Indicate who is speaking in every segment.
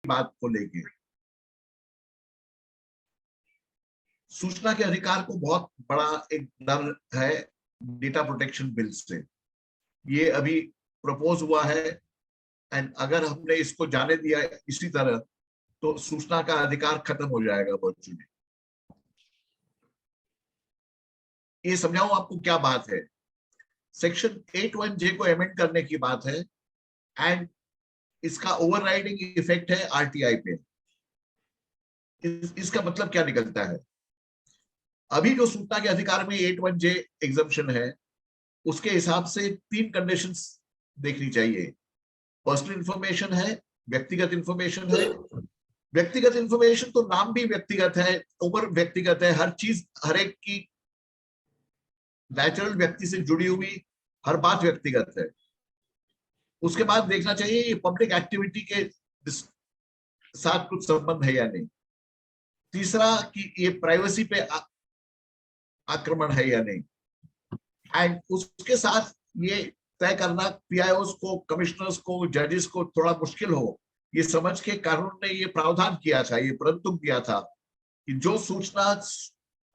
Speaker 1: बात को लेके सूचना के अधिकार को बहुत बड़ा एक डर है डेटा प्रोटेक्शन बिल से। ये अभी प्रपोज हुआ है एंड अगर हमने इसको जाने दिया इसी तरह तो सूचना का अधिकार खत्म हो जाएगा वर्चुअली। ये समझाऊं आपको क्या बात है। सेक्शन 81J को अमेंड करने की बात है एंड इसका ओवरराइडिंग इफेक्ट है आरटीआई पे। इसका मतलब क्या निकलता है, अभी जो सूचना के अधिकार में 81J एग्जम्पशन है उसके हिसाब से 3 कंडीशंस देखनी चाहिए। पर्सनल इंफॉर्मेशन है, व्यक्तिगत इंफॉर्मेशन है। व्यक्तिगत इंफॉर्मेशन तो नाम भी व्यक्तिगत है, उम्र व्यक्तिगत है, हर चीज हर एक की नेचुरल व्यक्ति से जुड़ी हुई हर बात व्यक्तिगत है। उसके बाद देखना चाहिए ये पब्लिक एक्टिविटी के साथ कुछ संबंध है या नहीं। तीसरा कि ये प्राइवेसी पे आक्रमण है या नहीं। एंड उसके साथ ये तय करना पीआईओस को, कमिश्नर्स को, जजेस को थोड़ा मुश्किल हो ये समझ के कानून ने ये प्रावधान किया था, ये परंतु दिया था कि जो सूचना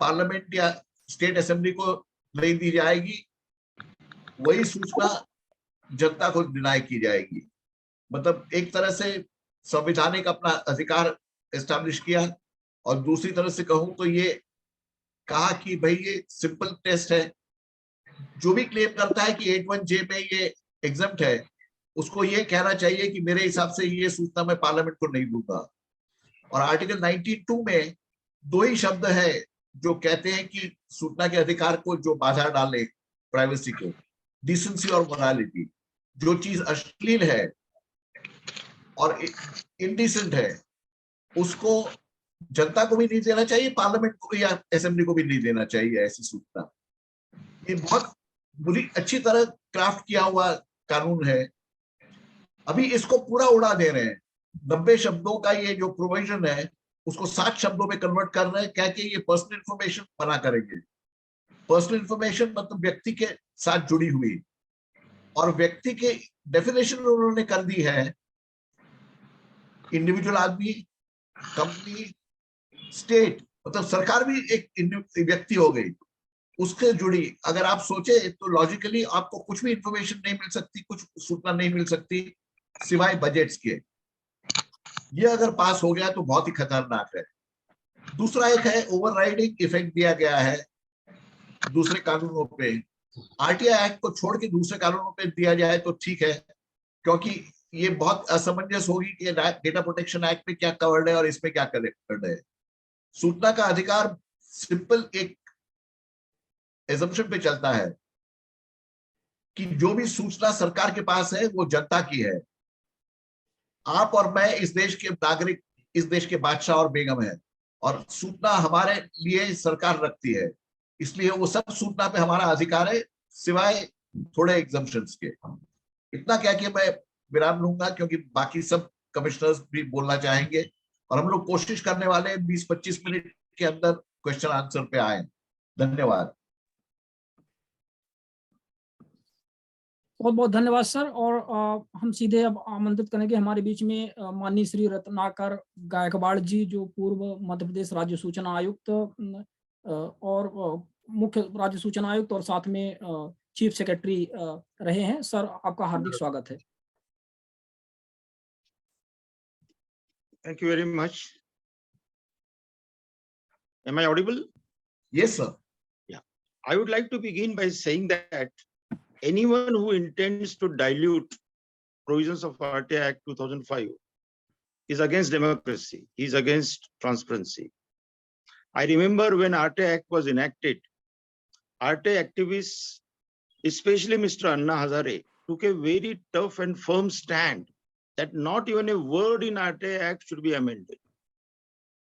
Speaker 1: पार्लियामेंट या स्टेट असेंबली को नहीं दी जाएगी वही सूचना जनता को डिनाई की जाएगी। मतलब एक तरह से संवैधानिक अपना अधिकार एस्टैब्लिश किया और दूसरी तरह से कहूं तो ये कहा कि भाई ये सिंपल टेस्ट है, जो भी क्लेम करता है कि 81J में ये एग्जम्प्ट है उसको ये कहना चाहिए कि मेरे हिसाब से ये सूचना मैं पार्लियामेंट को नहीं दूंगा। और आर्टिकल 92 में 2 ही शब्द है जो कहते हैं कि सूचना के अधिकार को जो बाधा डाले प्राइवेसी को, डिसेंसी और मोरालिटी। जो चीज अश्लील है और इनडिसेंट है उसको जनता को भी नहीं देना चाहिए, पार्लियामेंट को या असेंबली को भी नहीं देना चाहिए ऐसी सूचना। ये बहुत बुरी अच्छी तरह क्राफ्ट किया हुआ कानून है। अभी इसको पूरा उड़ा दे रहे हैं। 90 शब्दों का ये जो प्रोविजन है उसको 7 शब्दों में कन्वर्ट कर रहे हैं, क्या कि ये पर्सनल इंफॉर्मेशन बना करेंगे। पर्सनल इंफॉर्मेशन मतलब व्यक्ति के साथ जुड़ी हुई, और व्यक्ति के डेफिनेशन उन्होंने कर दी है इंडिविजुअल आदमी, कंपनी, स्टेट, मतलब सरकार भी एक व्यक्ति हो गई उससे जुड़ी। अगर आप सोचे तो लॉजिकली आपको कुछ भी इंफॉर्मेशन नहीं मिल सकती, कुछ सूचना नहीं मिल सकती सिवाय बजट्स के। ये अगर पास हो गया तो बहुत ही खतरनाक है। दूसरा एक है ओवरराइडिंग इफेक्ट दिया गया है दूसरे कानूनों पे। आरटीआई एक्ट को छोड़ के दूसरे कानूनों पे दिया जाए तो ठीक है, क्योंकि ये बहुत असमंजस होगी कि डेटा प्रोटेक्शन एक्ट में क्या कवर्ड है और इसमें क्या कवर्ड है। सूचना का अधिकार सिंपल एक एजम्पशन पे चलता है कि जो भी सूचना सरकार के पास है वो जनता की है। आप और मैं इस देश के नागरिक, इस देश के बादशाह और बेगम है, और सूचना हमारे लिए सरकार रखती है, इसलिए वो सब सूचना पे हमारा अधिकार है सिवाय थोड़े एग्जम्पशंस के। इतना क्या कि मैं विराम लूंगा क्योंकि बाकी सब कमिश्नर्स भी बोलना चाहेंगे और हम लोग कोशिश करने वाले 20-25 मिनट के अंदर क्वेश्चन आंसर पे आए। धन्यवाद।
Speaker 2: बहुत बहुत धन्यवाद सर। और हम सीधे अब आमंत्रित करेंगे हमारे बीच में माननीय श्री रत्नाकर गायकवाड़ जी, जो पूर्व मध्य प्रदेश राज्य सूचना आयुक्त और मुख्य राज्य सूचना आयुक्त और साथ में चीफ सेक्रेटरी रहे हैं। सर आपका हार्दिक स्वागत है।
Speaker 3: Thank you very much. Am I audible?
Speaker 1: Yes, sir.
Speaker 3: Yeah. I would like to begin by saying that anyone who intends to dilute provisions of RTI Act 2005 is against democracy. He is against transparency. I remember when RTI Act was enacted, RTI activists, especially Mr. Anna Hazare, took a very tough and firm stand that not even a word in RTI Act should be amended.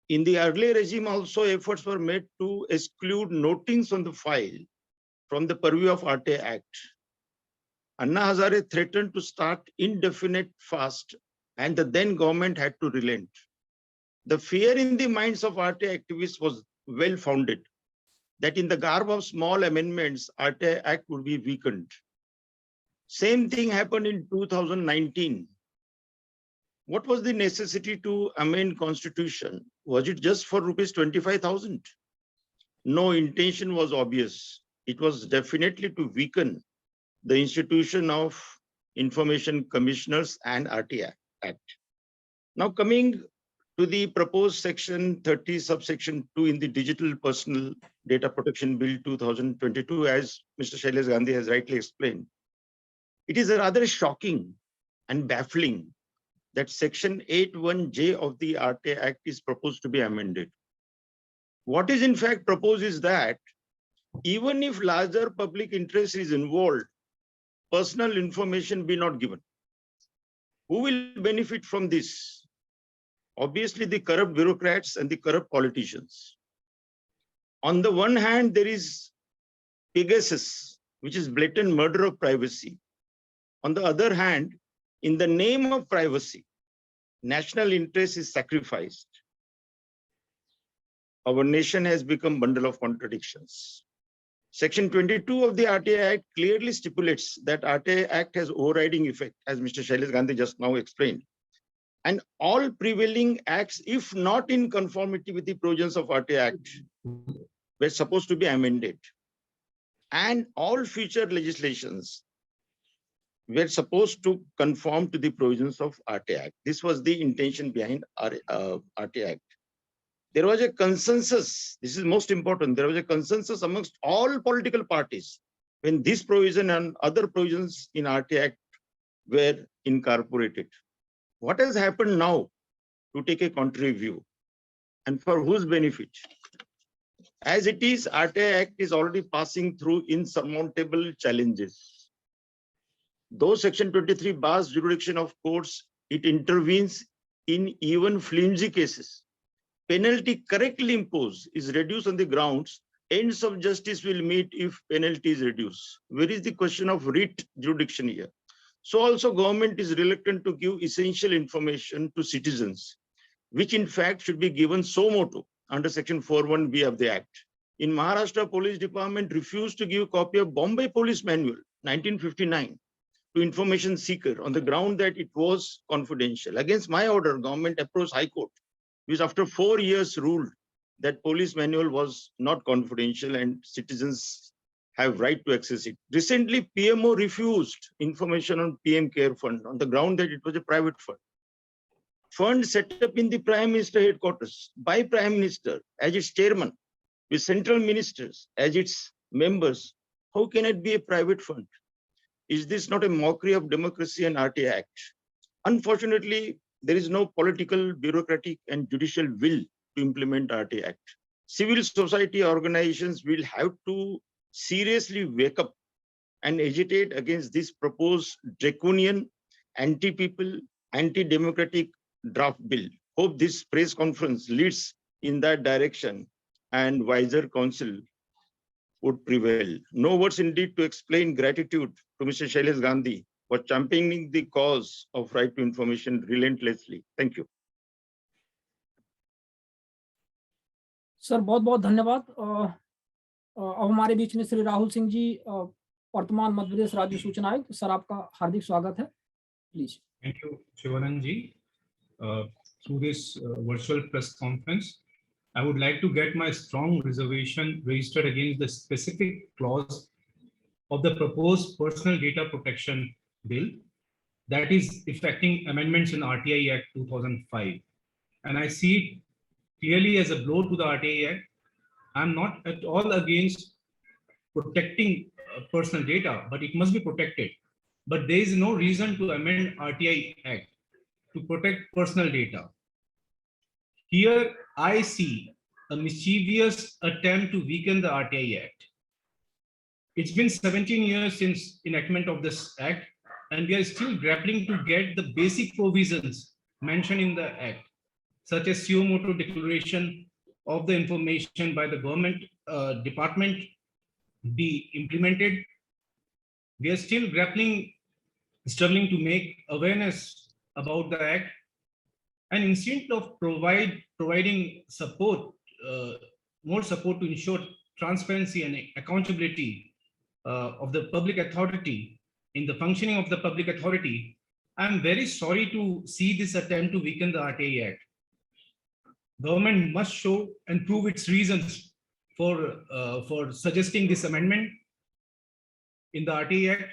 Speaker 3: In the early regime also, efforts were made to exclude notings on the file from the purview of RTI Act. Anna Hazare threatened to start indefinite fast, and the then government had to relent. The fear in the minds of RTI activists was well founded, that in the garb of small amendments, RTI Act would be weakened. Same thing happened in 2019. What was the necessity to amend constitution? Was it just for rupees 25,000? No, intention was obvious. It was definitely to weaken the institution of information commissioners and RTA Act. Now coming to the proposed section 30 subsection 2 in the Digital Personal Data Protection Bill 2022, as Mr. Shailesh Gandhi has rightly explained, it is rather shocking and baffling that section 81J of the RTA Act is proposed to be amended. What is in fact proposed is that even if larger public interest is involved, personal information be not given. Who will benefit from this? Obviously, the corrupt bureaucrats and the corrupt politicians. On the one hand, there is Pegasus, which is blatant murder of privacy. On the other hand, in the name of privacy, national interest is sacrificed. Our nation has become a bundle of contradictions. Section 22 of the RTA Act clearly stipulates that RTA Act has overriding effect, as Mr. Shailesh Gandhi just now explained. And all prevailing acts, if not in conformity with the provisions of RTA Act, were supposed to be amended. And all future legislations were supposed to conform to the provisions of RTA Act. This was the intention behind RTA Act. There was a consensus, this is most important, there was a consensus amongst all political parties when this provision and other provisions in RTA Act were incorporated. What has happened now to take a contrary view, and for whose benefit? As it is, RTA Act is already passing through insurmountable challenges. Though Section 23 bars jurisdiction of courts, it intervenes in even flimsy cases. Penalty correctly imposed is reduced on the grounds ends of justice will meet if penalty is reduced. Where is the question of writ jurisdiction here? So also government is reluctant to give essential information to citizens, which in fact should be given so motu under Section 41B of the Act. In Maharashtra, Police Department refused to give a copy of Bombay Police Manual, 1959, to information seeker on the ground that it was confidential. Against my order, government approached High Court, which after 4 years ruled that police manual was not confidential and citizens have right to access it. Recently, PMO refused information on PM Care Fund on the ground that it was a private fund. Fund set up in the Prime Minister headquarters by Prime Minister as its chairman, with central ministers as its members. How can it be a private fund? Is this not a mockery of democracy and RTA Act? Unfortunately, there is no political, bureaucratic, and judicial will to implement RTA Act. Civil society organizations will have to seriously wake up and agitate against this proposed draconian, anti-people, anti-democratic draft bill. Hope this press conference leads in that direction and wiser counsel would prevail. No words indeed to explain gratitude to Mr. Shailesh Gandhi for championing the cause of right to information relentlessly. Thank you.
Speaker 2: Sir बहुत बहुत धन्यवाद। अब हमारे बीच में श्री राहुल सिंह जी, वर्तमान मध्य प्रदेश राज्य सूचना आयुक्त। सर आपका हार्दिक स्वागत है, please.
Speaker 4: Thank you, Shivanand ji. Through this virtual press conference, I would like to get my strong reservation registered against the specific clause of the proposed Personal Data Protection Bill that is effecting amendments in RTI Act 2005. And I see it clearly as a blow to the RTI Act. I'm not at all against protecting personal data, but it must be protected. But there is no reason to amend RTI Act to protect personal data. Here I see a mischievous attempt to weaken the RTI Act. It's been 17 years since enactment of this act, and we are still grappling to get the basic provisions mentioned in the act, such as suo motu declaration of the information by the government department be implemented. We are still struggling to make awareness about the act, and instead of providing support, more support to ensure transparency and accountability of the public authority in the functioning of the public authority, I am very sorry to see this attempt to weaken the RTI Act. Government must show and prove its reasons for suggesting this amendment in the RTI Act,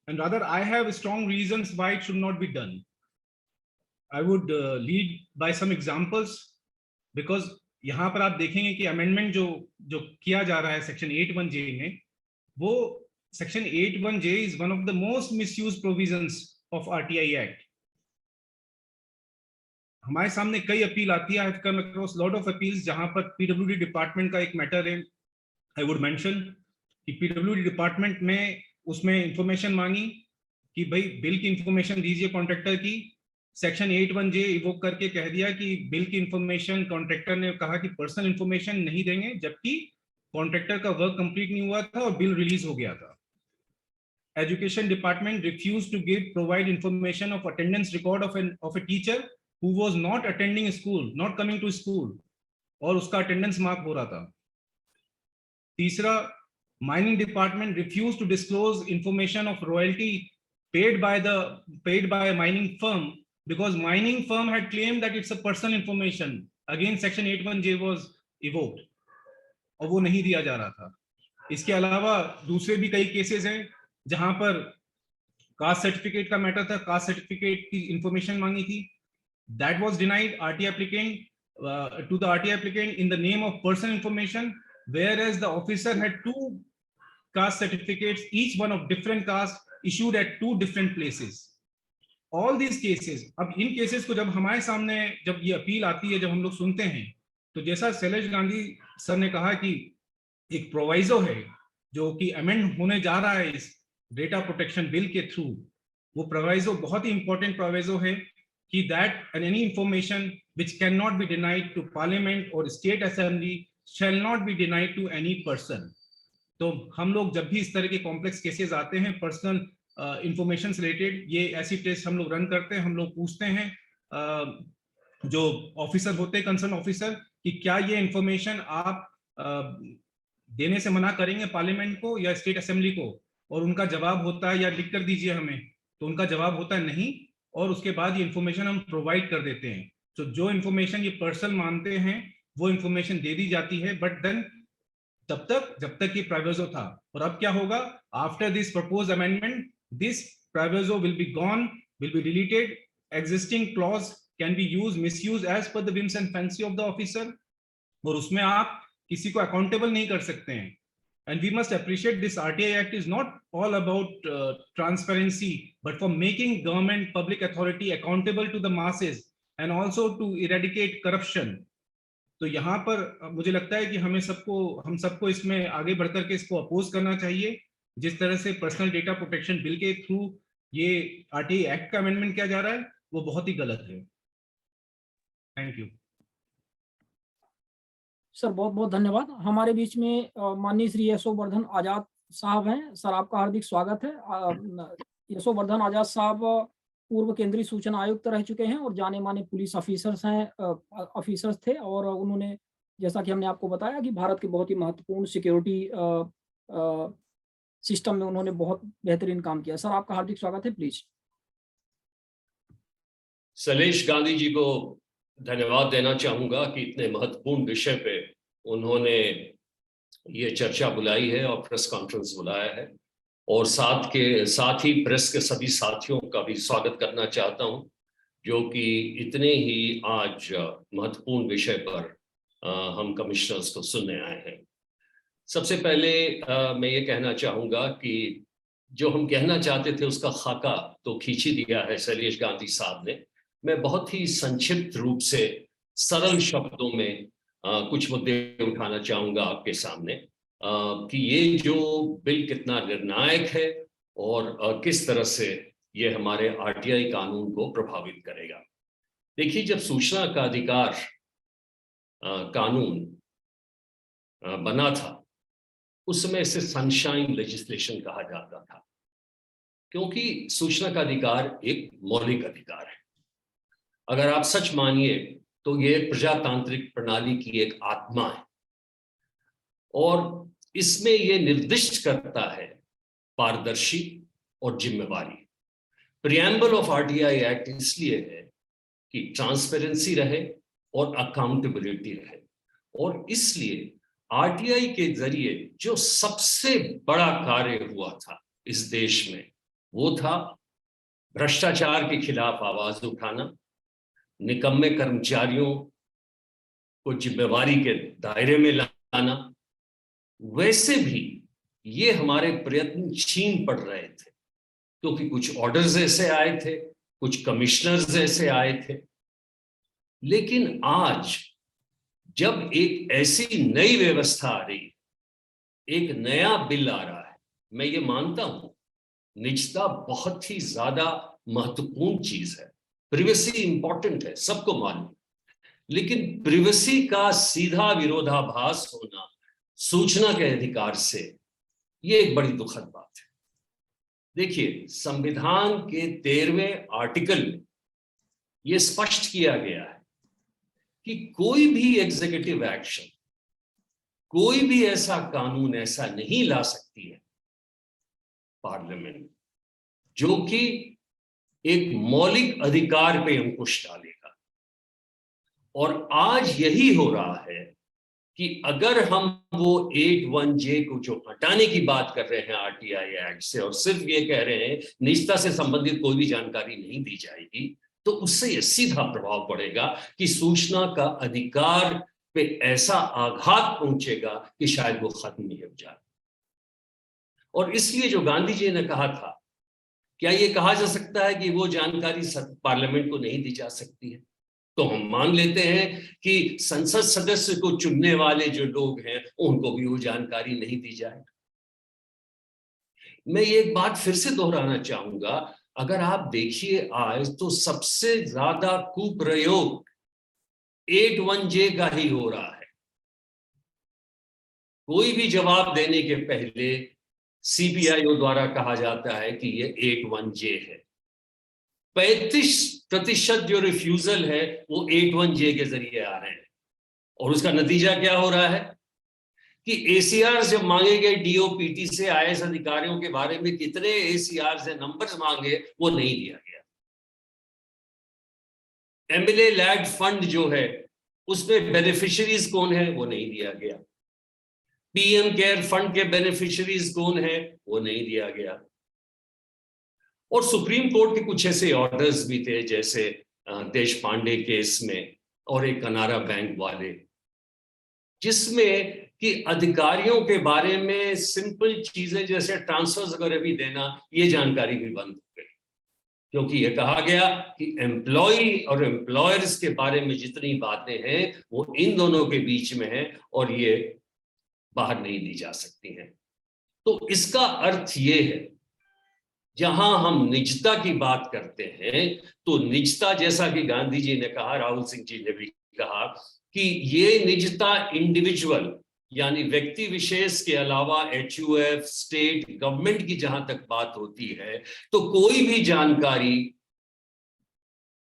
Speaker 4: and rather I have strong reasons why it should not be done. I would lead by some examples, because यहाँ पर आप देखेंगे कि amendment जो किया जा रहा है सेक्शन 81J में, वो section 81J is one of the most misused provisions of RTI Act. हमारे सामने कई अपील आती है, I have come across lot of appeals जहां पर PWD डिपार्टमेंट का एक मैटर है. I would mention कि PWD डिपार्टमेंट में उसमें इंफॉर्मेशन मांगी कि भाई बिल की इंफॉर्मेशन दीजिए कॉन्ट्रैक्टर की. सेक्शन 81J इवोक करके कह दिया कि बिल की इंफॉर्मेशन, कॉन्ट्रैक्टर ने कहा कि पर्सनल इंफॉर्मेशन नहीं देंगे, जबकि कॉन्ट्रैक्टर का वर्क कंप्लीट नहीं हुआ था और बिल रिलीज हो गया था. Education department refuse to provide information of attendance record of a teacher who was not attending school, not coming to school, और उसका अटेंडेंस मार्क हो रहा था. तीसरा, mining department refuse to disclose information of royalty paid by a mining firm, because mining firm had claimed that it's a personal information. Again, section 81J was evoked, और वो नहीं दिया जा रहा था. इसके अलावा दूसरे भी कई केसेस हैं जहां पर कास्ट सर्टिफिकेट का मैटर था, कास्ट सर्टिफिकेट की इंफॉर्मेशन मांगी थी. That was denied RT applicant to the RT applicant in the name of personal information, whereas the officer had two caste certificates, each one of different caste, issued at two different places. All these cases, अब इन cases को जब हमारे सामने जब ये appeal आती है, जब हम लोग सुनते हैं, तो जैसा शैलेश गांधी सर ने कहा कि एक प्रोवाइजो है जो कि अमेंड होने जा रहा है इस डेटा प्रोटेक्शन बिल के थ्रू, वो प्रोवाइजो बहुत ही इंपॉर्टेंट प्रोवाइजो है कि that and any information which cannot be denied to parliament or state assembly shall not be denied to any person. तो हम लोग जब भी इस तरह के कॉम्प्लेक्स केसेस आते हैं पर्सनल इंफॉर्मेशन रिलेटेड, ये ऐसी टेस्ट हम लोग रन करते हैं. हम लोग पूछते हैं जो ऑफिसर होते हैं, कंसर्न ऑफिसर, कि क्या ये इंफॉर्मेशन आप देने से मना करेंगे पार्लियामेंट को या स्टेट असेंबली को, और उनका जवाब होता है या लिख कर दीजिए हमें, तो उनका जवाब होता है नहीं, और उसके बाद ये इंफॉर्मेशन हम प्रोवाइड कर देते हैं. तो जो इंफॉर्मेशन ये पर्सन मानते हैं वो इंफॉर्मेशन दे दी जाती है, बट देन तब तक जब तक ये प्रोविजो था. और अब क्या होगा, after this proposed amendment, this proviso will be gone, will be deleted. Existing clause can be use, misuse as per the whims and fancy of the officer, और उसमें आप किसी को अकाउंटेबल नहीं कर सकते हैं. And we must appreciate this RTI Act is not all about transparency, but for making government public authority accountable to the masses and also to eradicate corruption. तो यहाँ पर मुझे लगता है कि हम सबको इसमें आगे बढ़कर के इसको अपोज करना चाहिए. जिस तरह से पर्सनल डेटा प्रोटेक्शन बिल के थ्रू ये RTI Act का अमेंडमेंट किया जा रहा है, वो बहुत ही गलत है. थैंक यू
Speaker 2: सर, बहुत बहुत धन्यवाद. हमारे बीच में माननीय श्री यशोवर्धन आजाद साहब हैं. सर, आपका हार्दिक स्वागत है. यशोवर्धन आजाद साहब पूर्व केंद्रीय सूचना आयुक्त रह चुके हैं और जाने माने पुलिस ऑफिसर्स थे, और उन्होंने, जैसा कि हमने आपको बताया, कि भारत के बहुत ही महत्वपूर्ण सिक्योरिटी सिस्टम में उन्होंने बहुत बेहतरीन काम किया. सर, आपका हार्दिक स्वागत है. प्लीज.
Speaker 5: शैलेश गांधी जी को धन्यवाद देना चाहूंगा कि इतने महत्वपूर्ण विषय पे उन्होंने ये चर्चा बुलाई है और प्रेस कॉन्फ्रेंस बुलाया है, और साथ ही प्रेस के सभी साथियों का भी स्वागत करना चाहता हूं जो कि इतने ही आज महत्वपूर्ण विषय पर हम कमिश्नर्स को सुनने आए हैं. सबसे पहले मैं ये कहना चाहूंगा कि जो हम कहना चाहते थे उसका खाका तो खींच ही दिया है शैलेश गांधी साहब ने. मैं बहुत ही संक्षिप्त रूप से सरल शब्दों में कुछ मुद्दे उठाना चाहूंगा आपके सामने कि ये जो बिल कितना निर्णायक है और किस तरह से ये हमारे RTI कानून को प्रभावित करेगा. देखिए, जब सूचना का अधिकार कानून बना था उस समय इसे सनशाइन लेजिस्लेशन कहा जाता था, क्योंकि सूचना का अधिकार एक मौलिक अधिकार है. अगर आप सच मानिए तो ये प्रजातांत्रिक प्रणाली की एक आत्मा है, और इसमें ये निर्दिष्ट करता है पारदर्शी और जिम्मेवारी. प्रियम्बल ऑफ आरटीआई एक्ट इसलिए है कि ट्रांसपेरेंसी रहे और अकाउंटेबिलिटी रहे, और इसलिए आरटीआई के जरिए जो सबसे बड़ा कार्य हुआ था इस देश में वो था भ्रष्टाचार के खिलाफ आवाज उठाना, निकम्मे कर्मचारियों को जिम्मेवारी के दायरे में लाना। वैसे भी ये हमारे प्रयत्न छीन पड़ रहे थे, क्योंकि कुछ ऑर्डर्स ऐसे आए थे, कुछ कमिश्नर्स ऐसे आए थे। लेकिन आज जब एक ऐसी नई व्यवस्था आ रही, एक नया बिल आ रहा है, मैं ये मानता हूं निजता बहुत ही ज्यादा महत्वपूर्ण चीज है, प्रिवेसी इंपॉर्टेंट है, सबको मालूम, लेकिन प्रिवेसी का सीधा विरोधाभास होना सूचना के अधिकार से, ये एक बड़ी दुखद बात है। देखिए, संविधान के 13वें आर्टिकल में यह स्पष्ट किया गया है कि कोई भी एग्जीक्यूटिव एक्शन, कोई भी ऐसा कानून ऐसा नहीं ला सकती है पार्लियामेंट जो कि एक मौलिक अधिकार पे अंकुश डालेगा। और आज यही हो रहा है कि अगर हम वो 81J को जो हटाने की बात कर रहे हैं आरटीआई एक्ट से, और सिर्फ ये कह रहे हैं निजता से संबंधित कोई भी जानकारी नहीं दी जाएगी, तो उससे ये सीधा प्रभाव पड़ेगा कि सूचना का अधिकार पे ऐसा आघात पहुंचेगा कि शायद वो खत्म ही हो जाए। और इसलिए जो गांधी जी ने कहा था, क्या ये कहा जा सकता है कि वो जानकारी पार्लियामेंट को नहीं दी जा सकती है? तो हम मान लेते हैं कि संसद सदस्य को चुनने वाले जो लोग हैं उनको भी वो जानकारी नहीं दी जाए। मैं ये एक बात फिर से दोहराना चाहूंगा, अगर आप देखिए आज तो सबसे ज्यादा कुप्रयोग 81J का ही हो रहा है। कोई भी जवाब देने के पहले सीपीआईओ द्वारा कहा जाता है कि ये 81J है। 35% जो रिफ्यूजल है वो 81J के जरिए आ रहे हैं, और उसका नतीजा क्या हो रहा है कि एसीआर जब मांगे गए डीओपीटी से आईएएस अधिकारियों के बारे में कितने एसीआर से नंबर्स मांगे, वो नहीं दिया गया। एमएलए लैड फंड जो है उसमें बेनिफिशियरीज कौन है, वो नहीं दिया गया। पीएम केयर फंड के बेनिफिशियरीज कौन है, वो नहीं दिया गया। और सुप्रीम कोर्ट के कुछ ऐसे ऑर्डर्स भी थे, जैसे देश पांडे केस में और एक कनारा बैंक वाले, जिसमें कि अधिकारियों के बारे में सिंपल चीजें जैसे ट्रांसफर्स वगैरह भी देना, ये जानकारी भी बंद हो गई, क्योंकि ये कहा गया कि एम्प्लॉय और एम्प्लॉयर्स के बारे में जितनी बातें हैं वो इन दोनों के बीच में है और ये बाहर नहीं दी जा सकती हैं। तो इसका अर्थ ये है, जहां हम निजता की बात करते हैं तो निजता, जैसा कि गांधी जी ने कहा, राहुल सिंह जी ने भी कहा कि ये निजता इंडिविजुअल यानी व्यक्ति विशेष के अलावा एचयूएफ, स्टेट गवर्नमेंट की जहां तक बात होती है तो कोई भी जानकारी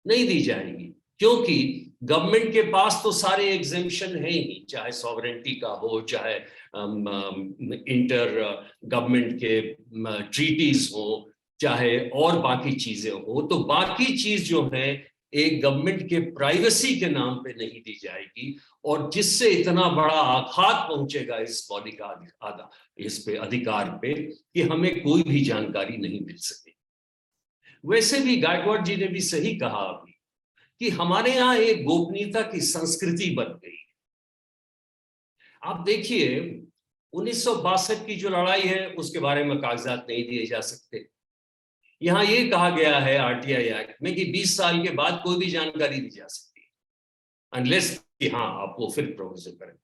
Speaker 5: नहीं दी जाएगी, क्योंकि गवर्नमेंट के पास तो सारे एग्जेम्पशन है ही, चाहे सॉवरेंटी का हो, चाहे इंटर गवर्नमेंट के ट्रीटीज हो, चाहे और बाकी चीजें हो। तो बाकी चीज जो है एक गवर्नमेंट के प्राइवेसी के नाम पे नहीं दी जाएगी, और जिससे इतना बड़ा आघात पहुंचेगा इस बॉडी का इस पे अधिकार पे कि हमें कोई भी जानकारी नहीं मिल सके। वैसे भी गायकवाड़ जी ने भी सही कहा अभी कि हमारे यहाँ एक गोपनीयता की संस्कृति बन गई है। आप देखिए 1962 की जो लड़ाई है उसके बारे में कागजात नहीं दिए जा सकते। यहाँ ये कहा गया है आरटीआई एक्ट में कि 20 साल के बाद कोई भी जानकारी दी जा सकती है, अनलेस कि हाँ आप वो फिर प्रोविजन करें।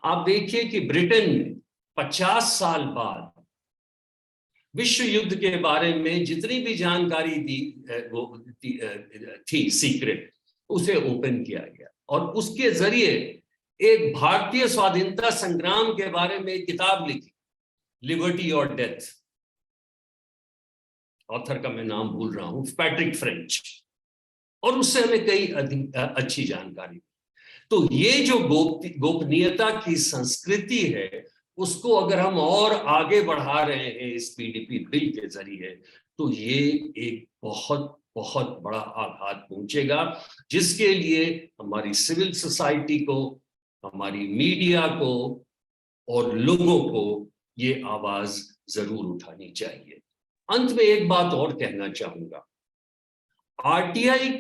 Speaker 5: आप देखिए कि ब्रिटेन में 50 साल बाद विश्व युद्ध के बारे में जितनी भी जानकारी थी सीक्रेट, उसे ओपन किया गया और उसके जरिए एक भारतीय स्वाधीनता संग्राम के बारे में एक किताब लिखी, लिबर्टी और डेथ। ऑथर का मैं नाम भूल रहा हूं, पैट्रिक फ्रेंच, और उससे हमें कई अच्छी जानकारी। तो ये जो गोपनीयता की संस्कृति है उसको अगर हम और आगे बढ़ा रहे हैं इस पीडीपी बिल के जरिए, तो ये एक बहुत बहुत बड़ा आघात पहुंचेगा, जिसके लिए हमारी सिविल सोसाइटी को, हमारी मीडिया को और लोगों को ये आवाज जरूर उठानी चाहिए। अंत में एक बात और कहना चाहूंगा, आरटीआई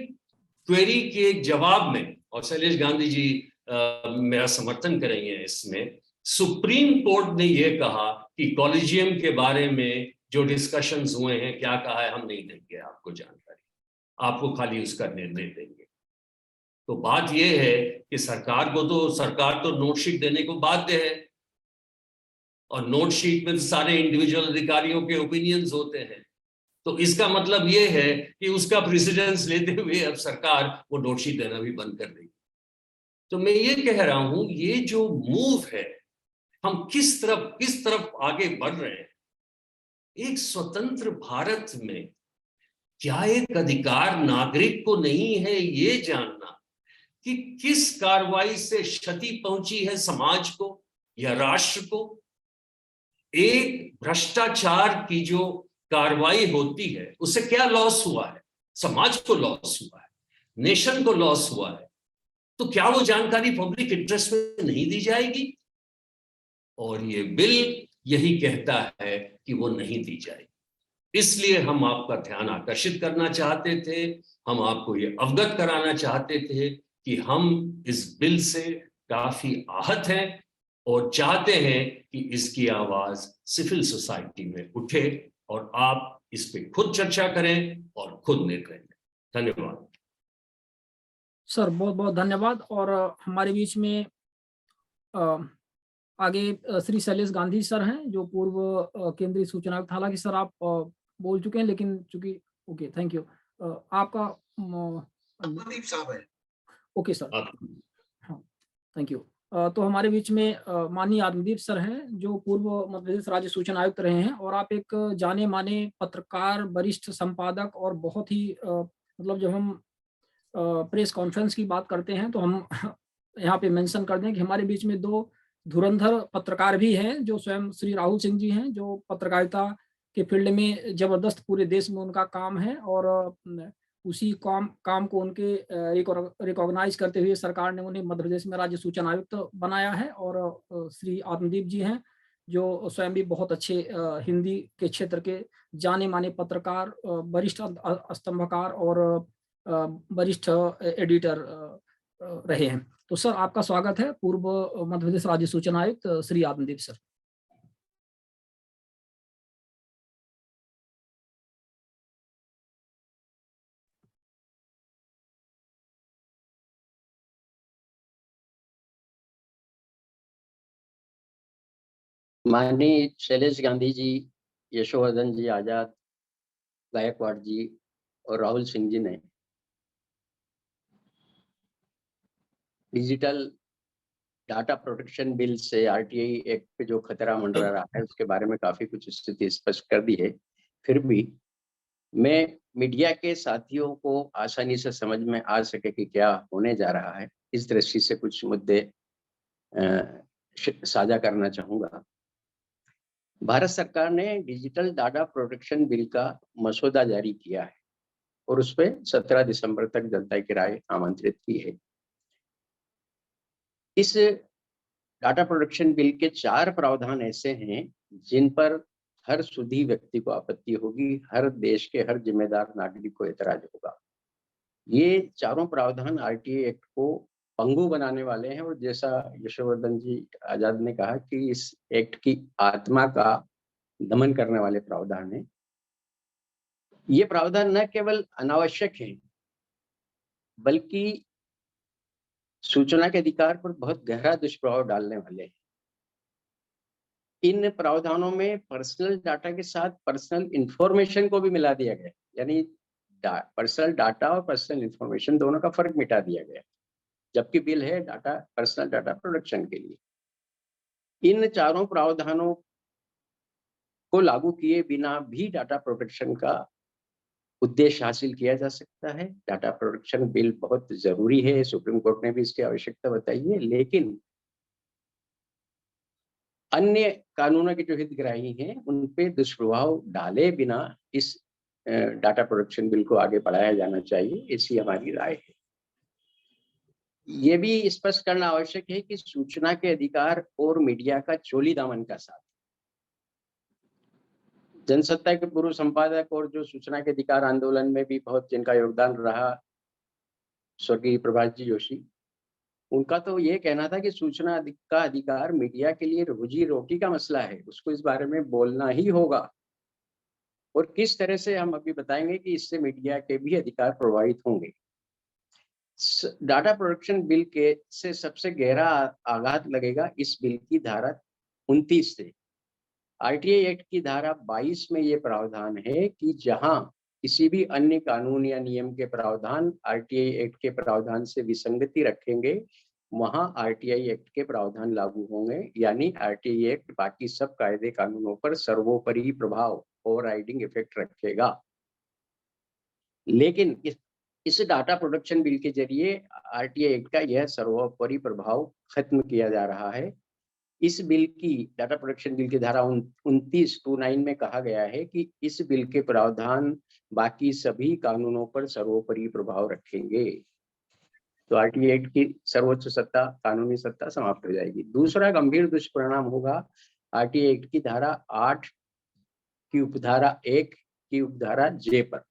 Speaker 5: क्वेरी के जवाब में, और शैलेश गांधी जी मेरा समर्थन करेंगे इसमें, सुप्रीम कोर्ट ने यह कहा कि कॉलेजियम के बारे में जो डिस्कशंस हुए हैं, क्या कहा है, हम नहीं देंगे आपको जानकारी, आपको खाली उसका निर्णय देंगे। तो बात यह है कि सरकार तो नोटशीट देने को बाध्य है, और नोटशीट में सारे इंडिविजुअल अधिकारियों के ओपिनियंस होते हैं। तो इसका मतलब ये है कि उसका प्रेसिडेंस लेते हुए अब सरकार वो नोटशीट देना भी बंद कर देगी। तो मैं ये कह रहा हूं, ये जो मूव है, हम किस तरफ आगे बढ़ रहे हैं। एक स्वतंत्र भारत में क्या एक अधिकार नागरिक को नहीं है ये जानना कि किस कार्रवाई से क्षति पहुंची है समाज को या राष्ट्र को? एक भ्रष्टाचार की जो कार्रवाई होती है उससे क्या लॉस हुआ है? समाज को लॉस हुआ है, नेशन को लॉस हुआ है। तो क्या वो जानकारी पब्लिक इंटरेस्ट में नहीं दी जाएगी? और ये बिल यही कहता है कि वो नहीं दी जाएगी। इसलिए हम आपका ध्यान आकर्षित करना चाहते थे, हम आपको ये अवगत कराना चाहते थे कि हम इस बिल से काफी आहत हैं और चाहते हैं कि इसकी आवाज सिविल सोसाइटी में उठे और आप इस पे खुद चर्चा करें और खुद निर्णय लें। धन्यवाद
Speaker 2: सर, बहुत बहुत धन्यवाद। और हमारे बीच में आगे श्री शैलेश गांधी सर हैं, जो पूर्व केंद्रीय सूचना आयुक्त। हालांकि सर आप बोल चुके हैं, लेकिन चूंकि ओके, थैंक यू। आपका
Speaker 1: आत्मदीप साहब है।
Speaker 2: ओके सर, हाँ, थैंक यू। तो हमारे बीच में माननीय आत्मदीप सर हैं, जो पूर्व मध्य प्रदेश राज्य सूचना आयुक्त रहे हैं, और आप एक जाने माने पत्रकार, वरिष्ठ संपादक, और बहुत ही मतलब जब हम प्रेस कॉन्फ्रेंस की बात करते हैं तो हम यहाँ पे मेंशन कर दें कि हमारे बीच में दो धुरंधर पत्रकार भी हैं, जो स्वयं श्री राहुल सिंह जी हैं, जो पत्रकारिता के फील्ड में जबरदस्त पूरे देश में उनका काम है, और उसी काम को उनके रिकॉग्नाइज करते हुए सरकार ने उन्हें मध्य प्रदेश में राज्य सूचना आयुक्त बनाया है। और श्री आत्मदीप जी हैं, जो स्वयं भी बहुत अच्छे हिंदी के क्षेत्र के जाने माने पत्रकार, वरिष्ठ स्तंभकार और वरिष्ठ एडिटर रहे हैं। तो सर, आपका स्वागत है, पूर्व मध्य प्रदेश राज्य सूचना आयुक्त श्री आत्मदीप सर।
Speaker 6: माननीय शैलेश गांधी जी, यशोवर्धन जी आजाद, गायकवाड़ जी और राहुल सिंह जी ने डिजिटल डाटा प्रोटेक्शन बिल से आरटीआई एक्ट पे जो खतरा मंडरा रहा है उसके बारे में काफी कुछ स्थिति स्पष्ट कर दी है। फिर भी मैं मीडिया के साथियों को आसानी से समझ में आ सके कि क्या होने जा रहा है, इस दृष्टि से कुछ मुद्दे साझा करना चाहूंगा। भारत सरकार ने डिजिटल डाटा प्रोटेक्शन बिल का मसौदा जारी किया है और उस पर 17 दिसंबर तक जनता की राय आमंत्रित की है। इस डाटा प्रोटेक्शन बिल के 4 प्रावधान ऐसे हैं जिन पर हर सुधी व्यक्ति को आपत्ति होगी, हर देश के हर जिम्मेदार नागरिक को एतराज होगा। ये चारों प्रावधान आरटीआई एक्ट को पंगु बनाने वाले हैं, और जैसा यशोवर्धन जी आजाद ने कहा कि इस एक्ट की आत्मा का दमन करने वाले प्रावधान हैं। ये प्रावधान न केवल अनावश्यक हैं, बल्कि सूचना के अधिकार पर बहुत गहरा दुष्प्रभाव डालने वाले हैं। इन प्रावधानों में पर्सनल डाटा के साथ पर्सनल इंफॉर्मेशन को भी मिला दिया गया, यानी पर्सनल डाटा और पर्सनल इंफॉर्मेशन दोनों का फर्क मिटा दिया गया, जबकि बिल है डाटा पर्सनल डाटा प्रोटेक्शन के लिए। इन चारों प्रावधानों को लागू किए बिना भी डाटा प्रोटेक्शन का उद्देश्य हासिल किया जा सकता है। डाटा प्रोटेक्शन बिल बहुत जरूरी है, सुप्रीम कोर्ट ने भी इसकी आवश्यकता बताई है, लेकिन अन्य कानूनों के जो हितग्राही हैं उन पे दुष्प्रभाव डाले बिना इस डाटा प्रोटेक्शन बिल को आगे बढ़ाया जाना चाहिए, ऐसी हमारी राय है। ये भी स्पष्ट करना आवश्यक है कि सूचना के अधिकार और मीडिया का चोली दामन का साथ। जनसत्ता के पूर्व संपादक और जो सूचना के अधिकार आंदोलन में भी बहुत जिनका योगदान रहा, स्वर्गीय प्रभाष जी जोशी, उनका तो ये कहना था कि सूचना का अधिकार मीडिया के लिए रोजी रोटी का मसला है, उसको इस बारे में बोलना ही होगा। और किस तरह से हम अभी बताएंगे कि इससे मीडिया के भी अधिकार प्रभावित होंगे। डाटा प्रोटेक्शन बिल के से सबसे गहरा आघात लगेगा इस बिल की धारा 29 से। आरटीआई एक्ट की धारा 22 में ये प्रावधान है कि जहां किसी भी अन्य कानून या नियम के प्रावधान आरटीआई एक्ट के प्रावधान से विसंगति रखेंगे, वहां आरटीआई एक्ट के प्रावधान लागू होंगे। यानी आरटीआई एक्ट बाकी सब कायदे कानूनों पर सर्वोपरि प्रभाव, ओवरराइडिंग इफेक्ट रखेगा। लेकिन इस डाटा प्रोटेक्शन बिल के जरिए आरटीआई एक्ट का यह सर्वोपरि प्रभाव खत्म किया जा रहा है। इस बिल की डाटा प्रोटेक्शन बिल की धारा 29(29) में कहा गया है कि इस बिल के प्रावधान बाकी सभी कानूनों पर सर्वोपरि प्रभाव रखेंगे। तो आरटीआई एक्ट की सर्वोच्च सत्ता, कानूनी सत्ता समाप्त हो जाएगी। दूसरा गंभीर दुष्परिणाम होगा आरटीआई एक्ट की धारा 8 की उपधारा 1 की उपधारा जे पर।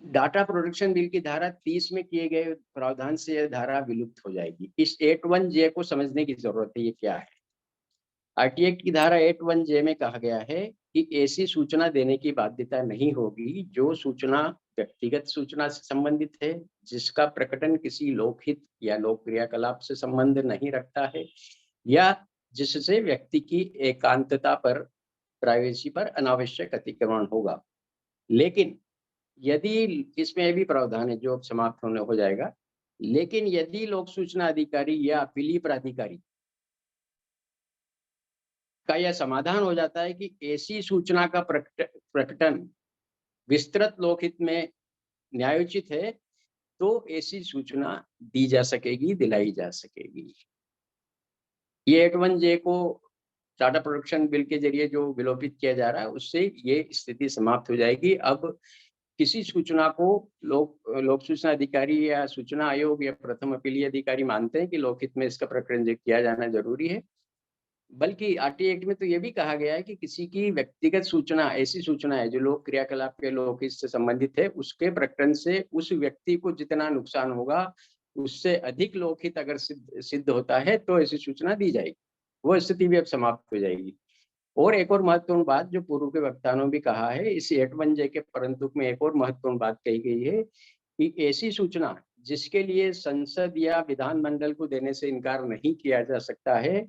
Speaker 6: डाटा प्रोटेक्शन बिल की धारा 30 में किए गए प्रावधान से यह धारा विलुप्त हो जाएगी। इस 81J को समझने की जरूरत है, ये क्या है। आरटीआई एक्ट की धारा 81J में कहा गया है कि ऐसी सूचना देने की बाध्यता नहीं होगी जो सूचना व्यक्तिगत सूचना से संबंधित है, जिसका प्रकटन किसी लोकहित या लोक क्रियाकलाप से संबंध नहीं रखता है, या जिससे व्यक्ति की एकांतता पर, प्राइवेसी पर अनावश्यक अतिक्रमण होगा। लेकिन यदि इसमें भी प्रावधान है जो अब समाप्त होने हो जाएगा, लेकिन यदि लोक सूचना अधिकारी या अपीलीय प्राधिकारी का यह समाधान हो जाता है कि ऐसी सूचना का प्रकटन विस्तृत लोकहित में न्यायोचित है, तो ऐसी सूचना दी जा सकेगी, दिलाई जा सकेगी। ये 81J को डाटा प्रोटेक्शन बिल के जरिए जो विलोपित किया जा रहा है, उससे ये स्थिति समाप्त हो जाएगी। अब किसी सूचना को लोक सूचना अधिकारी या सूचना आयोग या प्रथम अपीलीय अधिकारी मानते हैं कि लोकहित में इसका प्रकरण किया जाना जरूरी है, बल्कि आरटीआई एक्ट में तो ये भी कहा गया है कि किसी की व्यक्तिगत सूचना, ऐसी सूचना है जो लोक क्रियाकलाप के लोकहित से संबंधित है, उसके प्रकरण से उस व्यक्ति को जितना नुकसान होगा उससे अधिक लोकहित अगर सिद्ध होता है तो ऐसी सूचना दी जाएगी। वो स्थिति भी अब समाप्त हो जाएगी। और एक और महत्वपूर्ण बात जो पूर्व के वक्ताओं ने भी कहा है, इस 81J के परंतु में एक और महत्वपूर्ण बात कही गई है कि ऐसी सूचना जिसके लिए संसद या विधानमंडल को देने से इनकार नहीं किया जा सकता है,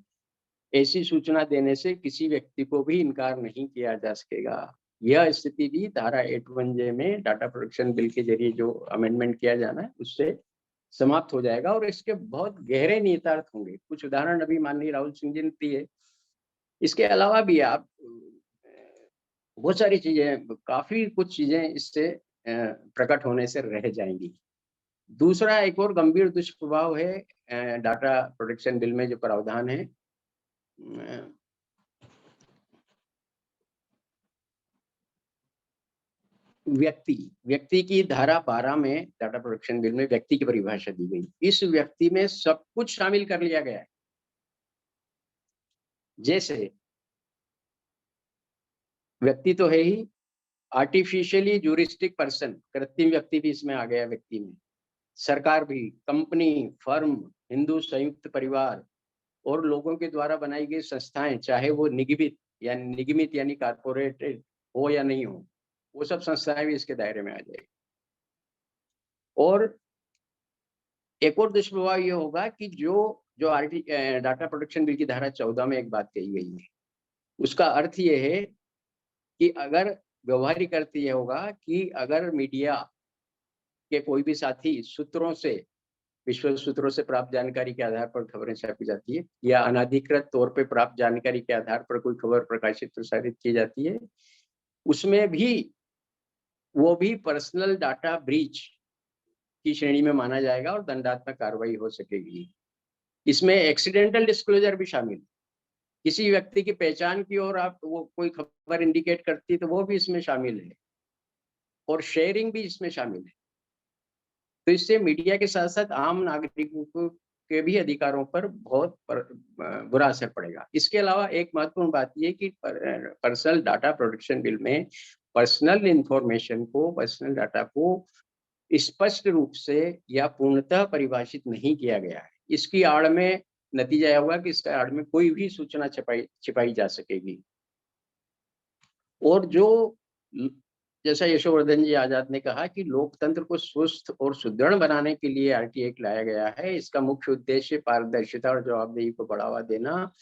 Speaker 6: ऐसी सूचना देने से किसी व्यक्ति को भी इनकार नहीं किया जा सकेगा। यह स्थिति भी धारा 81J में डाटा प्रोटेक्शन बिल के जरिए जो अमेंडमेंट किया जाना है उससे समाप्त हो जाएगा। और इसके बहुत गहरे निहितार्थ होंगे। कुछ उदाहरण अभी माननीय राहुल सिंह जी ने दिए। इसके अलावा भी आप बहुत सारी चीजें, काफी कुछ चीजें इससे प्रकट होने से रह जाएंगी। दूसरा एक और गंभीर दुष्प्रभाव है डाटा प्रोटेक्शन बिल में जो प्रावधान है, व्यक्ति की धारा 12 में डाटा प्रोटेक्शन बिल में व्यक्ति की परिभाषा दी गई। इस व्यक्ति में सब कुछ शामिल कर लिया गया है, जैसे व्यक्ति तो है ही, आर्टिफिशियली ज्यूरिस्टिक पर्सन, कृत्रिम व्यक्ति भी इसमें आ गया व्यक्ति में, सरकार भी, कंपनी, फर्म, हिंदू संयुक्त परिवार और लोगों के द्वारा बनाई गई संस्थाएं, चाहे वो निगमित यानी कारपोरेटेड हो या नहीं हो, वो सब संस्थाएं भी इसके दायरे में आ जाएगी। और एक और दुष्प्रभाव ये होगा कि जो डाटा प्रोटेक्शन बिल की धारा 14 में एक बात कही गई है, उसका अर्थ ये है कि अगर व्यवहारिक अर्थ ये होगा कि अगर मीडिया के कोई भी साथी सूत्रों से, विश्वस्त सूत्रों से प्राप्त जानकारी के आधार पर खबरें छापी जाती है या अनाधिकृत तौर पे प्राप्त जानकारी के आधार पर कोई खबर प्रकाशित प्रसारित की जाती है, उसमें भी वो भी पर्सनल डाटा ब्रीच की श्रेणी में माना जाएगा और दंडात्मक कार्रवाई हो सकेगी। इसमें एक्सीडेंटल डिस्क्लोजर भी शामिल है। किसी व्यक्ति की पहचान की और आप वो कोई खबर इंडिकेट करती है तो वो भी इसमें शामिल है, और शेयरिंग भी इसमें शामिल है। तो इससे मीडिया के साथ साथ आम नागरिकों को के भी अधिकारों पर बहुत बुरा असर पड़ेगा। इसके अलावा एक महत्वपूर्ण बात यह कि पर्सनल डाटा प्रोटेक्शन बिल में पर्सनल इंफॉर्मेशन को, पर्सनल डाटा को स्पष्ट रूप से या पूर्णतः परिभाषित नहीं किया गया है। इसकी आड़ में नतीजा यह होगा कि इसके आड़ में कोई भी सूचना छिपाई जा सकेगी। और जो जैसा यशोवर्धन जी आजाद ने कहा कि लोकतंत्र को स्वस्थ और सुदृढ़ बनाने के लिए आरटीआई एक्ट लाया गया है। इसका मुख्य उद्देश्य पारदर्शिता और जवाबदेही को बढ़ावा देना।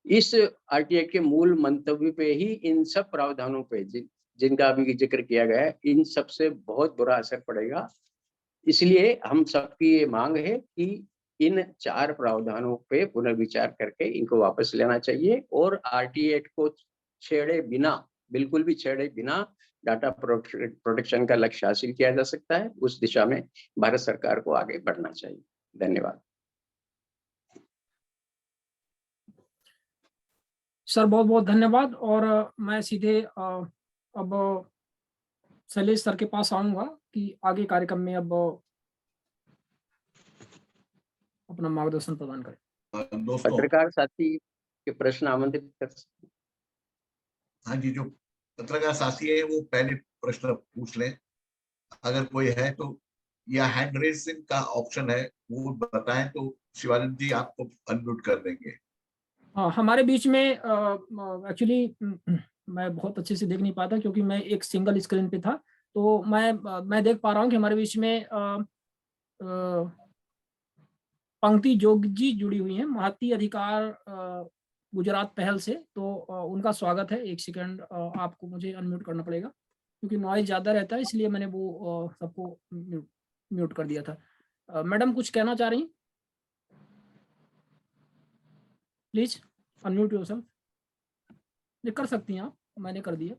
Speaker 6: इस आरटीआई के मूल मंतव्य पे ही इन सब प्रावधानों पे जिनका अभी जिक्र किया गया है, इन सब से बहुत बुरा असर पड़ेगा। इसलिए हम सबकी ये मांग है कि इन 4 प्रावधानों पे पुनर्विचार करके इनको वापस लेना चाहिए और आरटीआई एक्ट को छेड़े बिना, बिल्कुल भी छेड़े बिना डाटा प्रोटेक्शन का लक्ष्य हासिल किया जा सकता है। उस दिशा में भारत सरकार को आगे बढ़ना चाहिए। धन्यवाद।
Speaker 2: सर बहुत बहुत धन्यवाद। और मैं सीधे अब शैलेश सर के पास आऊंगा कि आगे कार्यक्रम में अब अपना मार्गदर्शन प्रदान करें।
Speaker 1: दोस्तों,
Speaker 6: पत्रकार साथी के प्रश्न आमंत्रित कर सकते हैं।
Speaker 1: हाँ जी, जो पत्रकार साथी है वो पहले प्रश्न पूछ लें अगर कोई है तो, या हैंड रेजिंग का ऑप्शन है वो बताएं तो शिवानंद जी आपको अनम्यूट कर देंगे।
Speaker 2: हाँ, हमारे बीच में एक्चुअली मैं बहुत अच्छे से देख नहीं पाता क्योंकि मैं एक सिंगल स्क्रीन पे था। तो मैं देख पा रहा हूँ कि हमारे बीच में पंक्ति जोग जी जुड़ी हुई हैं, महाती अधिकार गुजरात पहल से। तो उनका स्वागत है। एक सेकंड, आपको मुझे अनम्यूट करना पड़ेगा क्योंकि नॉइज ज़्यादा रहता है, इसलिए मैंने वो सबको म्यूट कर दिया था। मैडम कुछ कहना चाह रही? Please unmute yourself. ये कर सकती हैं आप, मैंने कर दिया।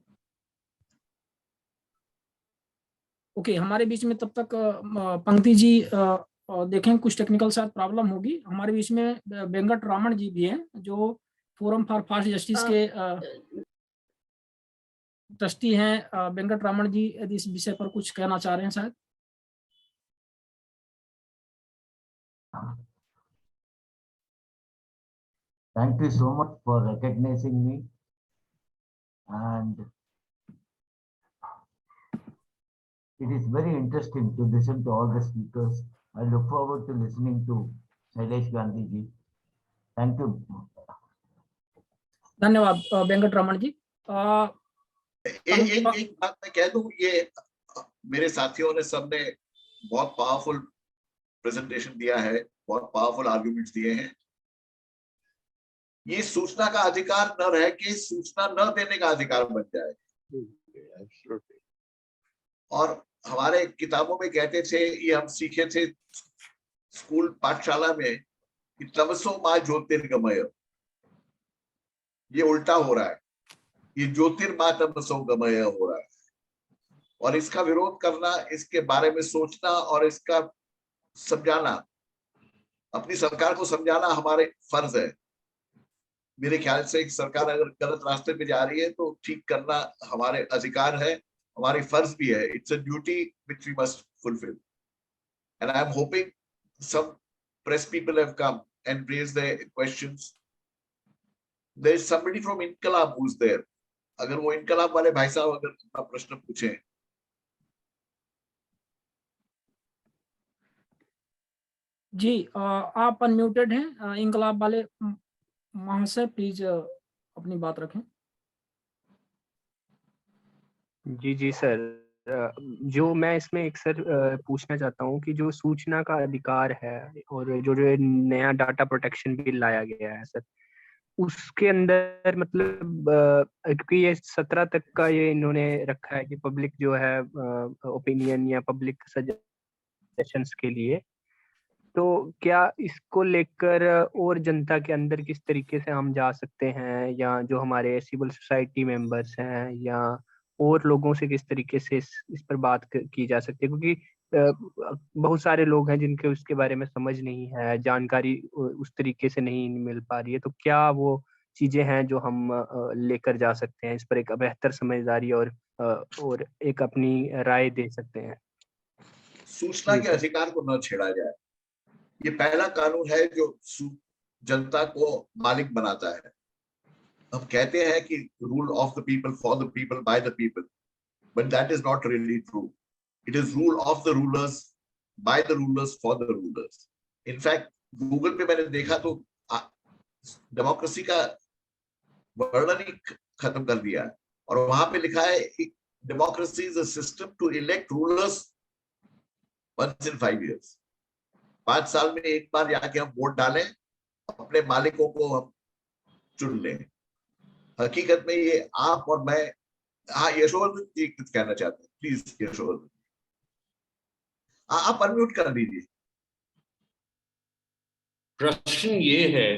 Speaker 2: ओके, हमारे बीच में तब तक पंक्ति जी देखें, कुछ टेक्निकल शायद प्रॉब्लम होगी। हमारे बीच में वेंकट रामन जी भी हैं जो फोरम फॉर फास्ट जस्टिस के ट्रस्टी हैं। वेंकट रामन जी यदि इस विषय पर कुछ कहना चाह रहे हैं शायद।
Speaker 7: Thank you so much for recognizing me, and it is very interesting to listen to all the speakers. I look forward to listening to Shailesh Gandhi ji. Thank you.
Speaker 2: धन्यवाद वेंकट रमन जी।
Speaker 1: एक बात मैं कह दूं, ये मेरे साथियों ने सबने बहुत पावरफुल प्रेजेंटेशन दिया है, बहुत पावरफुल आर्गुमेंट्स दिए हैं। ये सूचना का अधिकार न रह के सूचना न देने का अधिकार बन जाए। और हमारे किताबों में कहते थे, ये हम सीखे थे स्कूल पाठशाला में कि तमसो मा ज्योतिर्गमय। ये उल्टा हो रहा है, ये ज्योतिर्मा तमसो गमय हो रहा है। और इसका विरोध करना, इसके बारे में सोचना और इसका समझाना, अपनी सरकार को समझाना हमारे फर्ज है। मेरे ख्याल से एक सरकार अगर गलत रास्ते पे जा रही है तो ठीक करना हमारे अधिकार है, हमारी फर्ज भी है। It's a duty which we must fulfil, and I am hoping some press people have come and raised their questions. There is somebody from Inqilab who's there. अगर वो इनकलाब वाले भाई साहब अगर अपना प्रश्न पूछें।
Speaker 2: जी आप अनम्यूटेड हैं। इनकलाब वाले महाशय प्लीज अपनी बात रखें।
Speaker 8: जी सर, जो मैं इसमें एक सर पूछना चाहता हूँ कि जो सूचना का अधिकार है और जो नया डाटा प्रोटेक्शन बिल लाया गया है सर, उसके अंदर मतलब क्योंकि ये 17 तक का ये इन्होंने रखा है कि पब्लिक जो है ओपिनियन या पब्लिक सजेशंस के लिए, तो क्या इसको लेकर और जनता के अंदर किस तरीके से हम जा सकते हैं, या जो हमारे सिविल सोसाइटी मेंबर्स हैं या और लोगों से किस तरीके से इस पर बात की जा सकती है? क्योंकि बहुत सारे लोग हैं जिनके उसके बारे में समझ नहीं है, जानकारी उस तरीके से नहीं मिल पा रही है, तो क्या वो चीजें हैं जो हम लेकर जा सकते हैं, इस पर एक बेहतर समझदारी और एक अपनी राय दे सकते हैं?
Speaker 1: सूचना के अधिकार को न छेड़ा जाए, ये पहला कानून है जो जनता को मालिक बनाता है। हम कहते हैं कि rule of the people, for the people, by the people, but that is not really true. It is rule of the rulers, by the rulers, for the rulers. In fact Google पे मैंने देखा तो डेमोक्रेसी का वर्णन ही खत्म कर दिया है, और वहां पे लिखा है democracy is a system to elect rulers once in 5 years। 5 साल में एक बार जाके हम वोट डालें, अपने मालिकों को हम चुन लें। हकीकत में ये आप और मैं, हाँ यशोवर्धन जी कुछ कहना चाहते हैं, प्लीज यशोवर्धन आप अनम्यूट कर दीजिए।
Speaker 5: प्रश्न ये है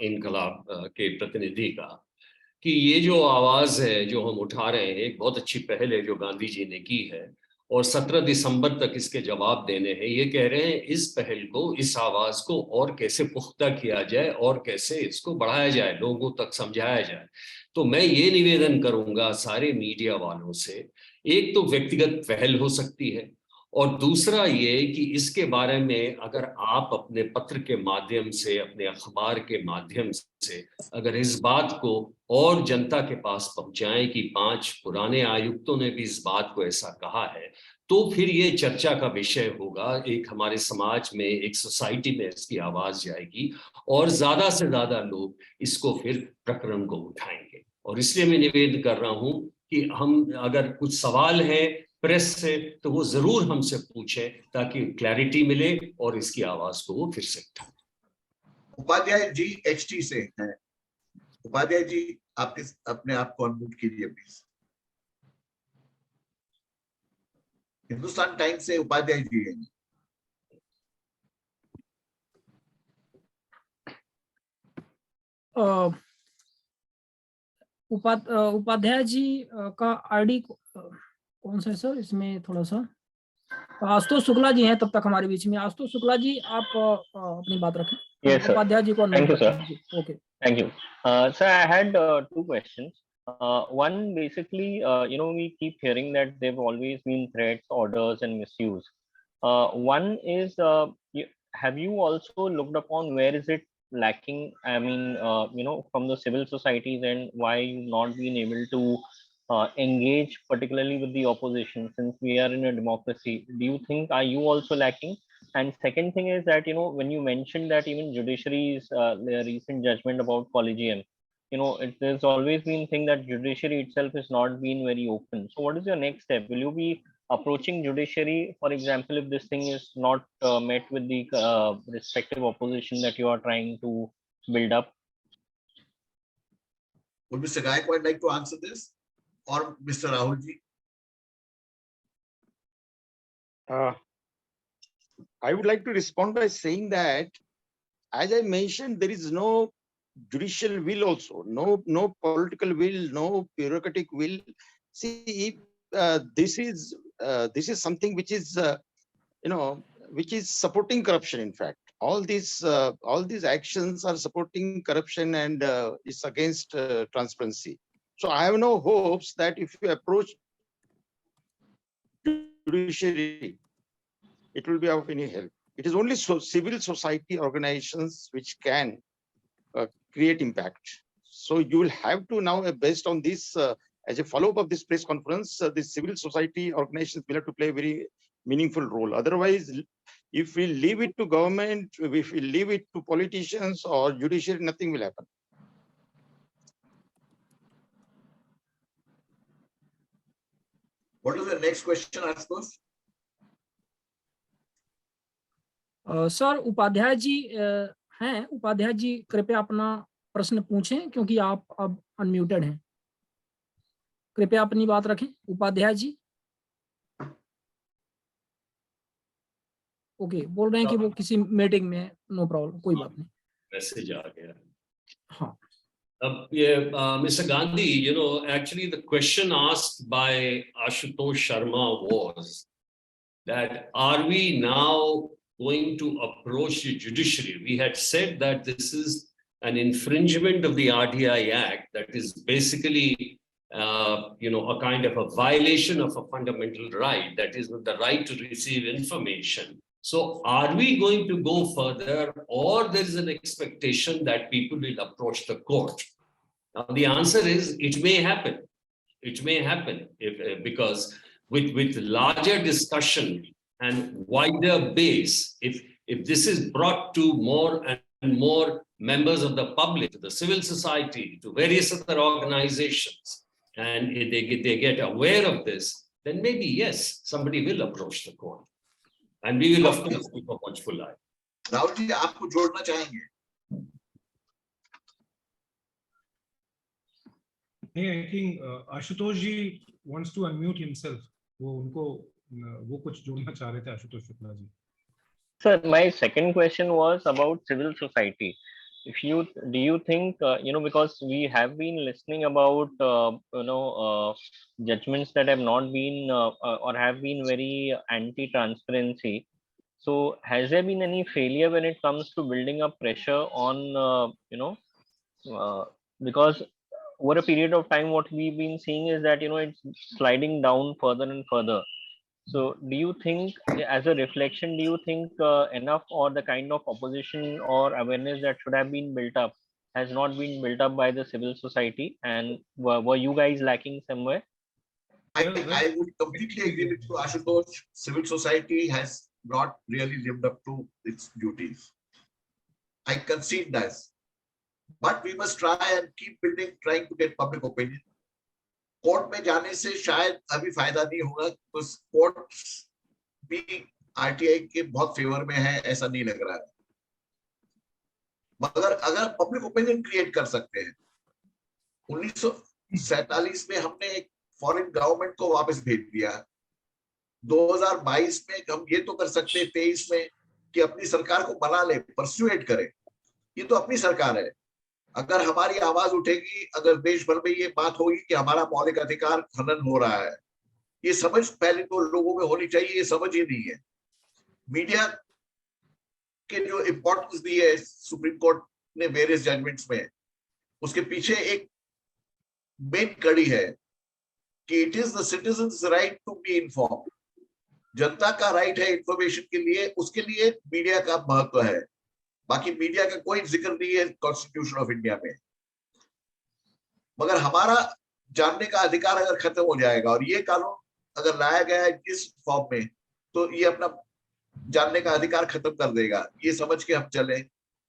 Speaker 5: इनकलाब के प्रतिनिधि का कि ये जो आवाज है जो हम उठा रहे हैं, एक बहुत अच्छी पहल है जो गांधी जी ने की है, और 17 दिसंबर तक इसके जवाब देने हैं। ये कह रहे हैं इस पहल को, इस आवाज को और कैसे पुख्ता किया जाए और कैसे इसको बढ़ाया जाए, लोगों तक समझाया जाए। तो मैं ये निवेदन करूंगा सारे मीडिया वालों से, एक तो व्यक्तिगत पहल हो सकती है, और दूसरा ये कि इसके बारे में अगर आप अपने पत्र के माध्यम से, अपने अखबार के माध्यम से अगर इस बात को और जनता के पास पहुंचाएं कि 5 पुराने आयुक्तों ने भी इस बात को ऐसा कहा है, तो फिर ये चर्चा का विषय होगा। एक हमारे समाज में, एक सोसाइटी में इसकी आवाज जाएगी और ज्यादा से ज्यादा लोग इसको फिर प्रकरण को उठाएंगे। और इसलिए मैं निवेदन कर रहा हूं कि हम अगर कुछ सवाल है प्रेस से, तो वो जरूर हमसे पूछे ताकि क्लैरिटी मिले और इसकी आवाज को वो फिर से उठाए।
Speaker 1: उपाध्याय जी HT से हैं। उपाध्याय जी आप अपने आप को अनम्यूट कीजिए प्लीज। हिंदुस्तान टाइम्स से उपाध्याय जी हैं।
Speaker 2: उपाध्याय जी का आईडी कौन सा है सर? इसमें थोड़ा सा आशुतोष शुक्ला जी हैं तब तक हमारे बीच में। आशुतोष शुक्ला जी आप अपनी बात रखें।
Speaker 9: Yes, sir.
Speaker 2: उपाध्याय जी को
Speaker 9: Thank you, sir.
Speaker 2: Okay,
Speaker 9: Thank you. Sir, I had 2 questions. One, basically, we keep hearing that there have always been threats, orders, and misuse. One is, have you also looked upon where is it lacking? I mean, from the civil societies, and why you not been able to engage particularly with the opposition, since we are in a democracy? Do you think, are you also lacking? And second thing is that, when you mentioned that even judiciary's their recent judgment about collegium, there's always been thing that judiciary itself has not been very open. So what is your next step? Will you be approaching judiciary, for example, if this thing is not met with the respective opposition that you are trying to build up?
Speaker 1: Would Mr. Gaikwad like to answer this, or Mr. Rahul ji?
Speaker 3: I would like to respond by saying that, as I mentioned, there is no judicial will also, no political will, no bureaucratic will. See, this is something which is, which is supporting corruption. In fact, all these actions are supporting corruption and it's against transparency. So I have no hopes that if you approach judiciary, it will be of any help. It is only civil society organizations which can create impact. So you will have to now, based on this, as a follow-up of this press conference, the civil society organizations will have to play a very meaningful role. Otherwise, if we leave it to government, if we leave it to politicians or judiciary, nothing will happen.
Speaker 1: What is the next question, Ashutosh?
Speaker 2: Sir Upadhyay ji हैं। उपाध्याय जी कृपया अपना प्रश्न पूछें क्योंकि आप अब unmuted हैं। कृपया अपनी बात रखें उपाध्याय जी। ओके, बोल रहे हैं कि वो किसी मीटिंग में है। नो प्रॉब्लम, कोई बात नहीं।
Speaker 5: मैसेज आ गया।
Speaker 2: हाँ,
Speaker 5: Mr. Gandhi, actually the question asked by Ashutosh Sharma was that are we now going to approach the judiciary? We had said that this is an infringement of the RTI Act that is basically a kind of a violation of a fundamental right, that is the right to receive information. So are we going to go further, or there is an expectation that people will approach the court? Now, the answer is it may happen. It may happen because with larger discussion and wider base, if this is brought to more and more members of the public, to the civil society, to various other organizations, and if they get aware of this, then maybe, yes, somebody will approach the court. And we will, of course, keep a watchful eye.
Speaker 1: Rahul ji, आपको जोड़ना चाहेंगे?
Speaker 4: I think Ashutosh ji wants to unmute himself. वो कुछ जोड़ना चाह रहे थे Ashutosh Shukla ji.
Speaker 9: Sir, my second question was about civil society. Do you think, because we have been listening about, judgments that have not been or have been very anti-transparency. So has there been any failure when it comes to building up pressure on, because over a period of time, what we've been seeing is that, it's sliding down further and further. So do you think, as a reflection, do you think enough or the kind of opposition or awareness that should have been built up has not been built up by the civil society, and were you guys lacking somewhere?
Speaker 1: I would completely agree with you, Ashutosh. Civil society has not really lived up to its duties. I concede that. But we must try and keep trying to get public opinion. Court में जाने से शायद अभी फायदा नहीं होगा, तो court भी आरटीआई के बहुत फेवर में है ऐसा नहीं लग रहा है. मगर अगर पब्लिक ओपिनियन क्रिएट कर सकते हैं, 1947 में हमने एक फॉरेन गवर्नमेंट को वापस भेज दिया, 2022 में हम ये तो कर सकते हैं 23 में कि अपनी सरकार को बना ले, परसुएट करें. ये तो अपनी सरकार है. अगर हमारी आवाज उठेगी, अगर देश भर में ये बात होगी कि हमारा मौलिक अधिकार हनन हो रहा है, ये समझ पहले तो लोगों में होनी चाहिए. ये समझ ही नहीं है. मीडिया के जो इंपॉर्टेंस दी है सुप्रीम कोर्ट ने वेरियस जजमेंट्स में, उसके पीछे एक मेन कड़ी है कि it is the citizens right to be informed. जनता का राइट है इंफॉर्मेशन के लिए, उसके लिए मीडिया का महत्व है. बाकी मीडिया का कोई जिक्र नहीं है कॉन्स्टिट्यूशन ऑफ इंडिया में. मगर हमारा जानने का अधिकार अगर खत्म हो जाएगा और ये कानून अगर लाया गया है इस फॉर्म में, तो ये अपना जानने का अधिकार खत्म कर देगा. ये समझ के हम चले.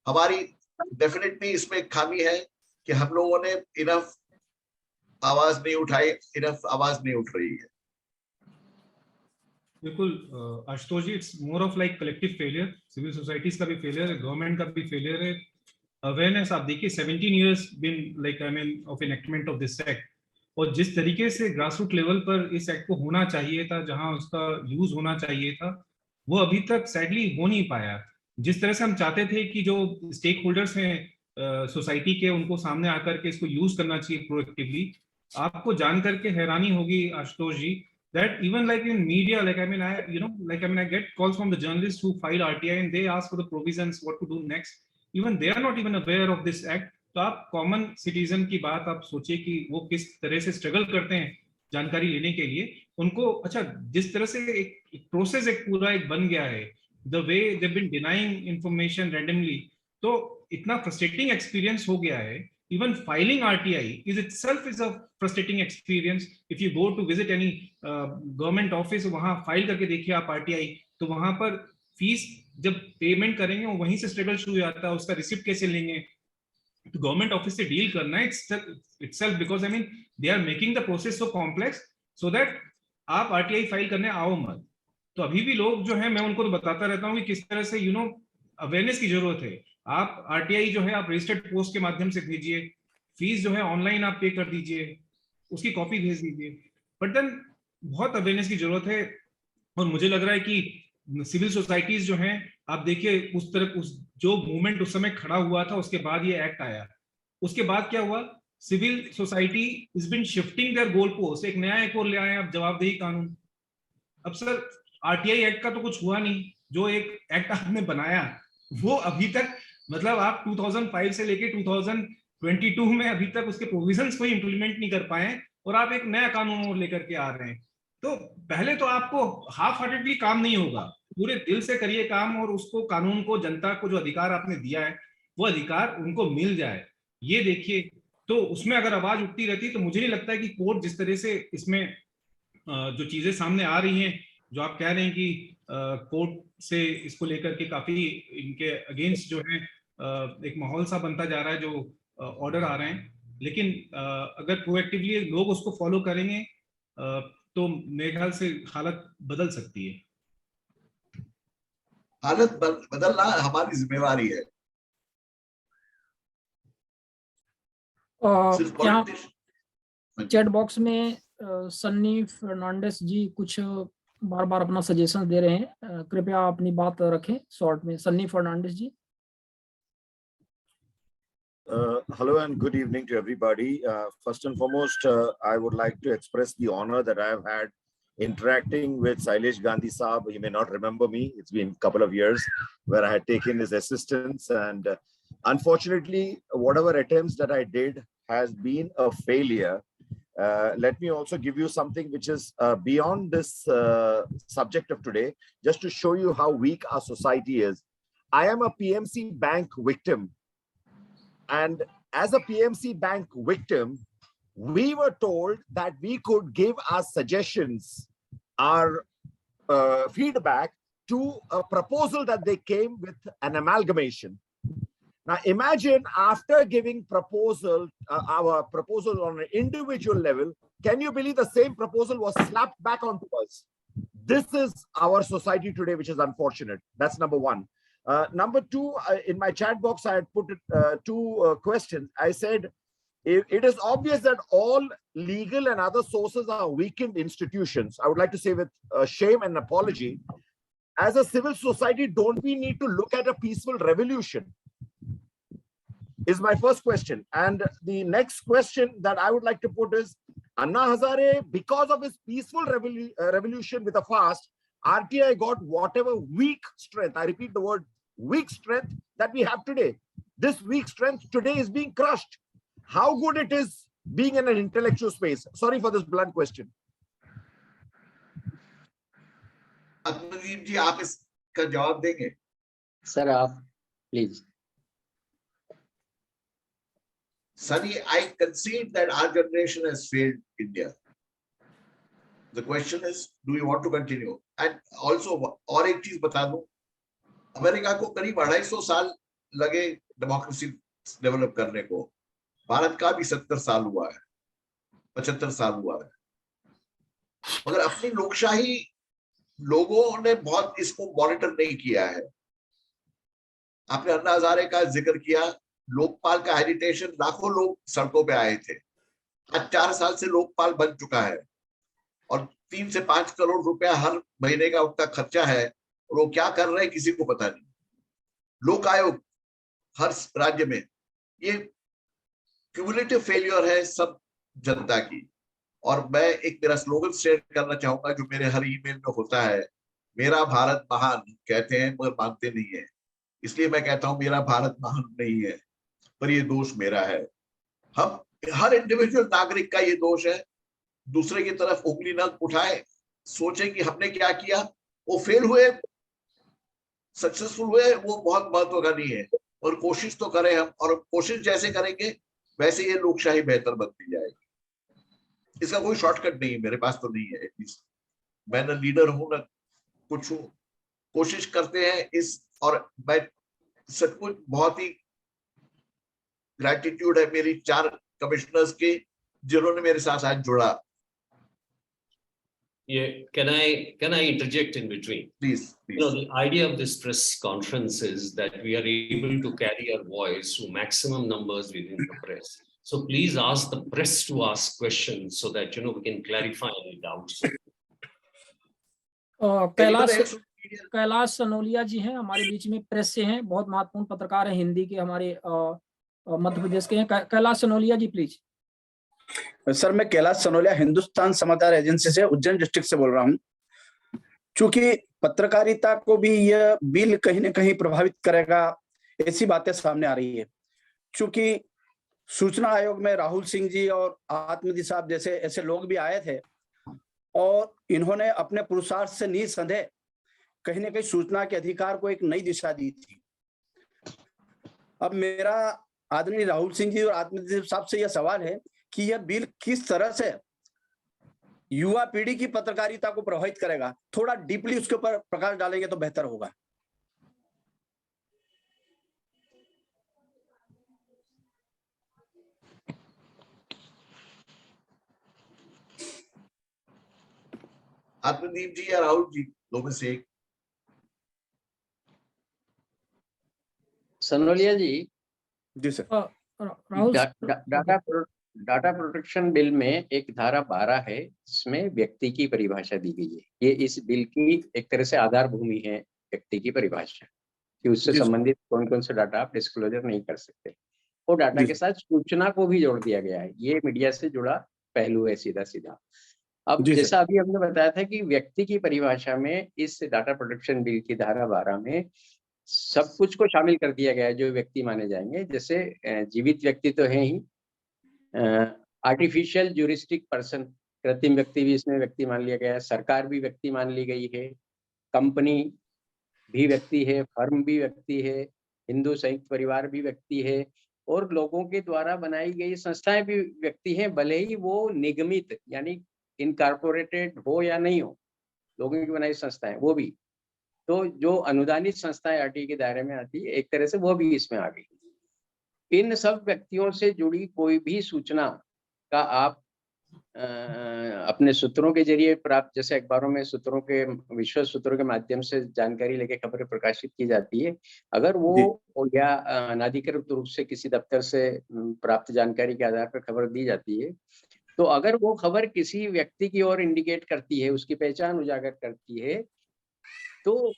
Speaker 1: हमारी डेफिनेटली इसमें खामी है कि हम लोगों ने इनफ आवाज नहीं उठाई, इनफ आवाज नहीं उठ रही है.
Speaker 4: बिल्कुल Ashutosh ji, it's more of like collective failure. Civil societies का भी फेलियर है, गवर्नमेंट का भी फेलियर है. अवेयरनेस आप देखिए, 17 years been like of enactment of this act, और जिस तरीके से ग्रास रूट लेवल पर इस एक्ट को होना चाहिए था, जहां उसका यूज होना चाहिए था, वो अभी तक सैडली हो नहीं पाया. जिस तरह से हम चाहते थे कि जो स्टेक होल्डर्स हैं सोसाइटी के, उनको सामने आकर के इसको यूज करना चाहिए प्रोएक्टिवली. आपको जान करके हैरानी होगी आशुतोष जी, that even like in media, I get calls from the journalists who file RTI and they ask for the provisions, what to do next. Even they are not even aware of this act. तो आप common citizen की बात आप सोचिए कि वो किस तरह से स्ट्रगल करते हैं जानकारी लेने के लिए. उनको अच्छा, जिस तरह से एक प्रोसेस एक पूरा एक बन गया है, the way they been denying information randomly, तो इतना फ्रस्ट्रेटिंग एक्सपीरियंस हो गया है. Even filing RTI is itself is a frustrating experience. If you go to visit any government office, वहां फाइल करके देखिए आप RTI, तो वहां पर फीस जब पेमेंट करेंगे वो वहीं से स्ट्रगल शुरू हो जाता है. उसका रिसिप्ट कैसे लेंगे, तो गवर्नमेंट ऑफिस से डील करना है itself, because I mean they are making the process so complex so that आप RTI फाइल करने आओ मत. तो अभी भी लोग जो है, मैं उनको तो बताता रहता हूँ कि किस तरह से अवेयरनेस की जरूरत है. आप आरटीआई जो है आप रजिस्टर्ड पोस्ट के माध्यम से भेजिए, फीस जो है ऑनलाइन आप पे कर दीजिए, उसकी कॉपी भेज दीजिए. बट देन बहुत अवेयरनेस की जरूरत है. और मुझे लग रहा है कि सिविल सोसाइटीज जो हैं, आप देखिए उस जो मूवमेंट उस समय खड़ा हुआ था, उसके बाद ये एक्ट आया. उसके बाद क्या हुआ, civil society is been shifting their goal post. एक नया एक और ले आए आप, जवाबदेही कानून. अब सर आरटीआई एक्ट का तो कुछ हुआ नहीं, जो एक एक्ट आपने बनाया वो अभी तक, मतलब आप 2005 से लेके 2022 में अभी तक उसके प्रोविजंस को इम्प्लीमेंट नहीं कर पाए, और आप एक नया कानून लेकर के आ रहे हैं। तो पहले तो आपको हाफ हार्टेडली काम नहीं होगा, पूरे दिल से करिए काम, और उसको कानून को, जनता को जो अधिकार आपने दिया है वो अधिकार उनको मिल जाए, ये देखिए। तो उसमें अगर आवाज उठती रहती तो मुझे नहीं लगता है कि कोर्ट जिस तरह से इसमें जो चीजें सामने आ रही हैं, जो आप कह रहे हैं कि कोर्ट से इसको लेकर के काफी इनके अगेंस्ट जो है एक माहौल सा बनता जा रहा है, जो ऑर्डर आ रहे हैं, लेकिन अगर प्रोएक्टिवली लोग उसको फॉलो करेंगे तो मेरे ख्याल से हालत बदल सकती है।
Speaker 1: हालत बदलना हमारी जिम्मेवारी है। सिर्फ
Speaker 2: यहाँ
Speaker 1: politician-
Speaker 2: चैट बॉक्स में सन्नी फर्नांडिस जी कुछ बार बार अपना सजेशन दे रहे हैं, कृपया अपनी बात रखें शॉर्ट में। सन्नी फर्नांडिस जी।
Speaker 10: Hello and good evening to everybody. First and foremost, I would like to express the honor that I have had interacting with Sailesh Gandhi Saab. He may not remember me. It's been a couple of years where I had taken his assistance, and unfortunately, whatever attempts that I did has been a failure. Let me also give you something which is beyond this subject of today, just to show you how weak our society is. I am a PMC bank victim. And as a PMC bank victim, we were told that we could give our suggestions, our feedback to a proposal that they came with, an amalgamation. Now imagine after giving proposal, our proposal on an individual level, can you believe the same proposal was slapped back onto us? This is our society today, which is unfortunate. That's number one. Number two, in my chat box, I had put two questions. I said, it is obvious that all legal and other sources are weakened institutions. I would like to say with shame and apology, as a civil society, don't we need to look at a peaceful revolution? Is my first question. And the next question that I would like to put is, Anna Hazare, because of his peaceful revolution with a fast, RTI got whatever weak strength, I repeat the word, weak strength that we have today. This weak strength today is being crushed. How good it is being in an intellectual space? Sorry for this blunt question.
Speaker 1: अग्निदीप जी, आप इसका जवाब देंगे?
Speaker 6: Sir आप please.
Speaker 1: Sunny, I concede that our generation has failed India. The question is, do we want to continue? And also, और एक चीज बता दूं, अमेरिका को करीब 250 साल लगे डेमोक्रेसी डेवलप करने को, भारत का भी 70 साल हुआ है, 75 साल हुआ है, मगर अपनी लोकशाही लोगों ने बहुत इसको मॉनिटर नहीं किया है। आपने अन्ना हजारे का जिक्र किया, लोकपाल का एजिटेशन, लाखों लोग सड़कों पे आए थे। आज 4 साल से लोकपाल बन चुका है और 3 से 5 करोड़ रुपया हर महीने का उनका खर्चा है, और वो क्या कर रहे हैं किसी को पता नहीं। लोक आयोग हर राज्य में, ये क्यूमुलेटिव फेलियर है सब जनता की। और मैं एक मेरा स्लोगन शेयर करना चाहूंगा जो मेरे हर ईमेल में होता है, मेरा भारत महान कहते हैं मगर मानते नहीं है, इसलिए मैं कहता हूं मेरा भारत महान नहीं है, पर ये दोष मेरा है। हम हर इंडिविजुअल नागरिक का ये दोष है। दूसरे की तरफ उंगली न उठाए, सोचे कि हमने क्या किया, वो फेल हुए सक्सेसफुल हुए, वो बहुत महत्व का नहीं है, और कोशिश तो करें हम, और कोशिश जैसे करेंगे वैसे ये लोकशाही बेहतर बनती जाएगी। इसका कोई शॉर्टकट नहीं है, मेरे पास तो नहीं है। एटलीस्ट मैं न लीडर हूं न कुछ हूं, कोशिश करते हैं इस, और मैं सचमुच बहुत ही ग्रैटिट्यूड है मेरी 4 कमिश्नर्स की जिन्होंने मेरे साथ आज जुड़ा।
Speaker 5: Yeah, can I interject in between?
Speaker 1: Please.
Speaker 5: You know, the idea of this press conference is that we are able to carry our voice to maximum numbers within the press. So please ask the press to ask questions so that, we can clarify any doubts.
Speaker 2: Kailash सनोलिया जी हैं हमारे बीच में, press से हैं, बहुत महत्वपूर्ण पत्रकार हैं, हिंदी के, हमारे मध्य प्रदेश के हैं। कैलाश सनोलिया जी प्लीज।
Speaker 11: सर मैं कैलाश सनोलिया हिंदुस्तान समाचार एजेंसी से उज्जैन डिस्ट्रिक्ट से बोल रहा हूँ। चूंकि पत्रकारिता को भी यह बिल कहीं ना कहीं प्रभावित करेगा, ऐसी बातें सामने आ रही है। चूंकि सूचना आयोग में राहुल सिंह जी और आत्मदीप साहब जैसे ऐसे लोग भी आए थे और इन्होंने अपने पुरुषार्थ से निसंदेह कहीं ना कहीं सूचना के अधिकार को एक नई दिशा दी थी। अब मेरा आदरणीय राहुल सिंह जी और आत्मदीप साहब से यह सवाल है कि यह बिल किस तरह से युवा पीढ़ी की पत्रकारिता को प्रभावित करेगा। थोड़ा डीपली उसके ऊपर प्रकाश डालेंगे तो बेहतर होगा।
Speaker 1: आत्मदीप जी या राहुल जी, दो में से एक।
Speaker 6: सनोलिया जी।
Speaker 11: जी sir.
Speaker 2: Rahul
Speaker 6: data protection bill में एक धारा 12 है जिसमें व्यक्ति की परिभाषा दी गई है। ये इस बिल की एक तरह से आधार भूमि है, व्यक्ति की परिभाषा कि उससे संबंधित कौन कौन से डाटा आप डिस्क्लोजर नहीं कर सकते। और डाटा के साथ सूचना को भी जोड़ दिया गया है। ये मीडिया से जुड़ा पहलू है सीधा सीधा। अब जैसा अभी हमने बताया था कि व्यक्ति की परिभाषा में इस डाटा प्रोटेक्शन बिल की धारा 12 में सब कुछ को शामिल कर दिया गया है जो व्यक्ति माने जाएंगे। जैसे जीवित व्यक्ति तो है ही, आर्टिफिशियल ज्यूरिस्टिक पर्सन, कृत्रिम व्यक्ति भी इसमें व्यक्ति मान लिया गया है, सरकार भी व्यक्ति मान ली गई है, कंपनी भी व्यक्ति है, फर्म भी व्यक्ति है, हिंदू संयुक्त परिवार भी व्यक्ति है, और लोगों के द्वारा बनाई गई संस्थाएं भी व्यक्ति हैं, भले ही वो निगमित यानी इनकॉर्पोरेटेड हो या नहीं हो, लोगों की बनाई संस्थाएं वो भी। तो जो अनुदानित संस्थाएं आरटीआई के दायरे में आती है, एक तरह से वो भी इसमें आ गई। इन सब व्यक्तियों से जुड़ी कोई भी सूचना का आप अपने सूत्रों के जरिए प्राप्त, जैसे अखबारों में सूत्रों के, विश्वस्त सूत्रों के माध्यम से जानकारी लेके खबरें प्रकाशित की जाती है, अगर वो या अनाधिकृत रूप से किसी दफ्तर से प्राप्त जानकारी के आधार पर खबर दी जाती है, तो अगर वो खबर किसी व्यक्ति की ओर इंडिकेट करती है, उसकी पहचान उजागर करती है, तो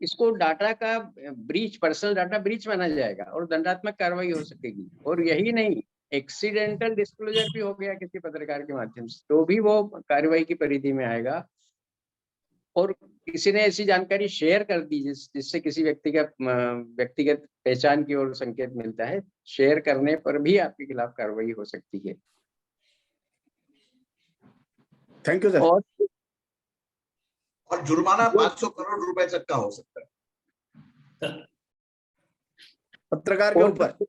Speaker 6: इसको डाटा का ब्रीच, पर्सनल डाटा ब्रीच माना जाएगा और दंडात्मक कार्रवाई हो सकेगी। और यही नहीं, एक्सीडेंटल डिस्क्लोजर भी हो गया किसी पत्रकार के माध्यम से, तो भी वो कार्रवाई की परिधि में आएगा। और किसी ने ऐसी जानकारी शेयर कर दी जिससे किसी व्यक्तिगत पहचान की ओर संकेत मिलता है, शेयर करने पर भी आपके खिलाफ कार्रवाई हो सकती है।
Speaker 11: Thank you sir.
Speaker 1: और जुर्माना 500 करोड़ रुपए तक का हो सकता है
Speaker 11: पत्रकार के ऊपर।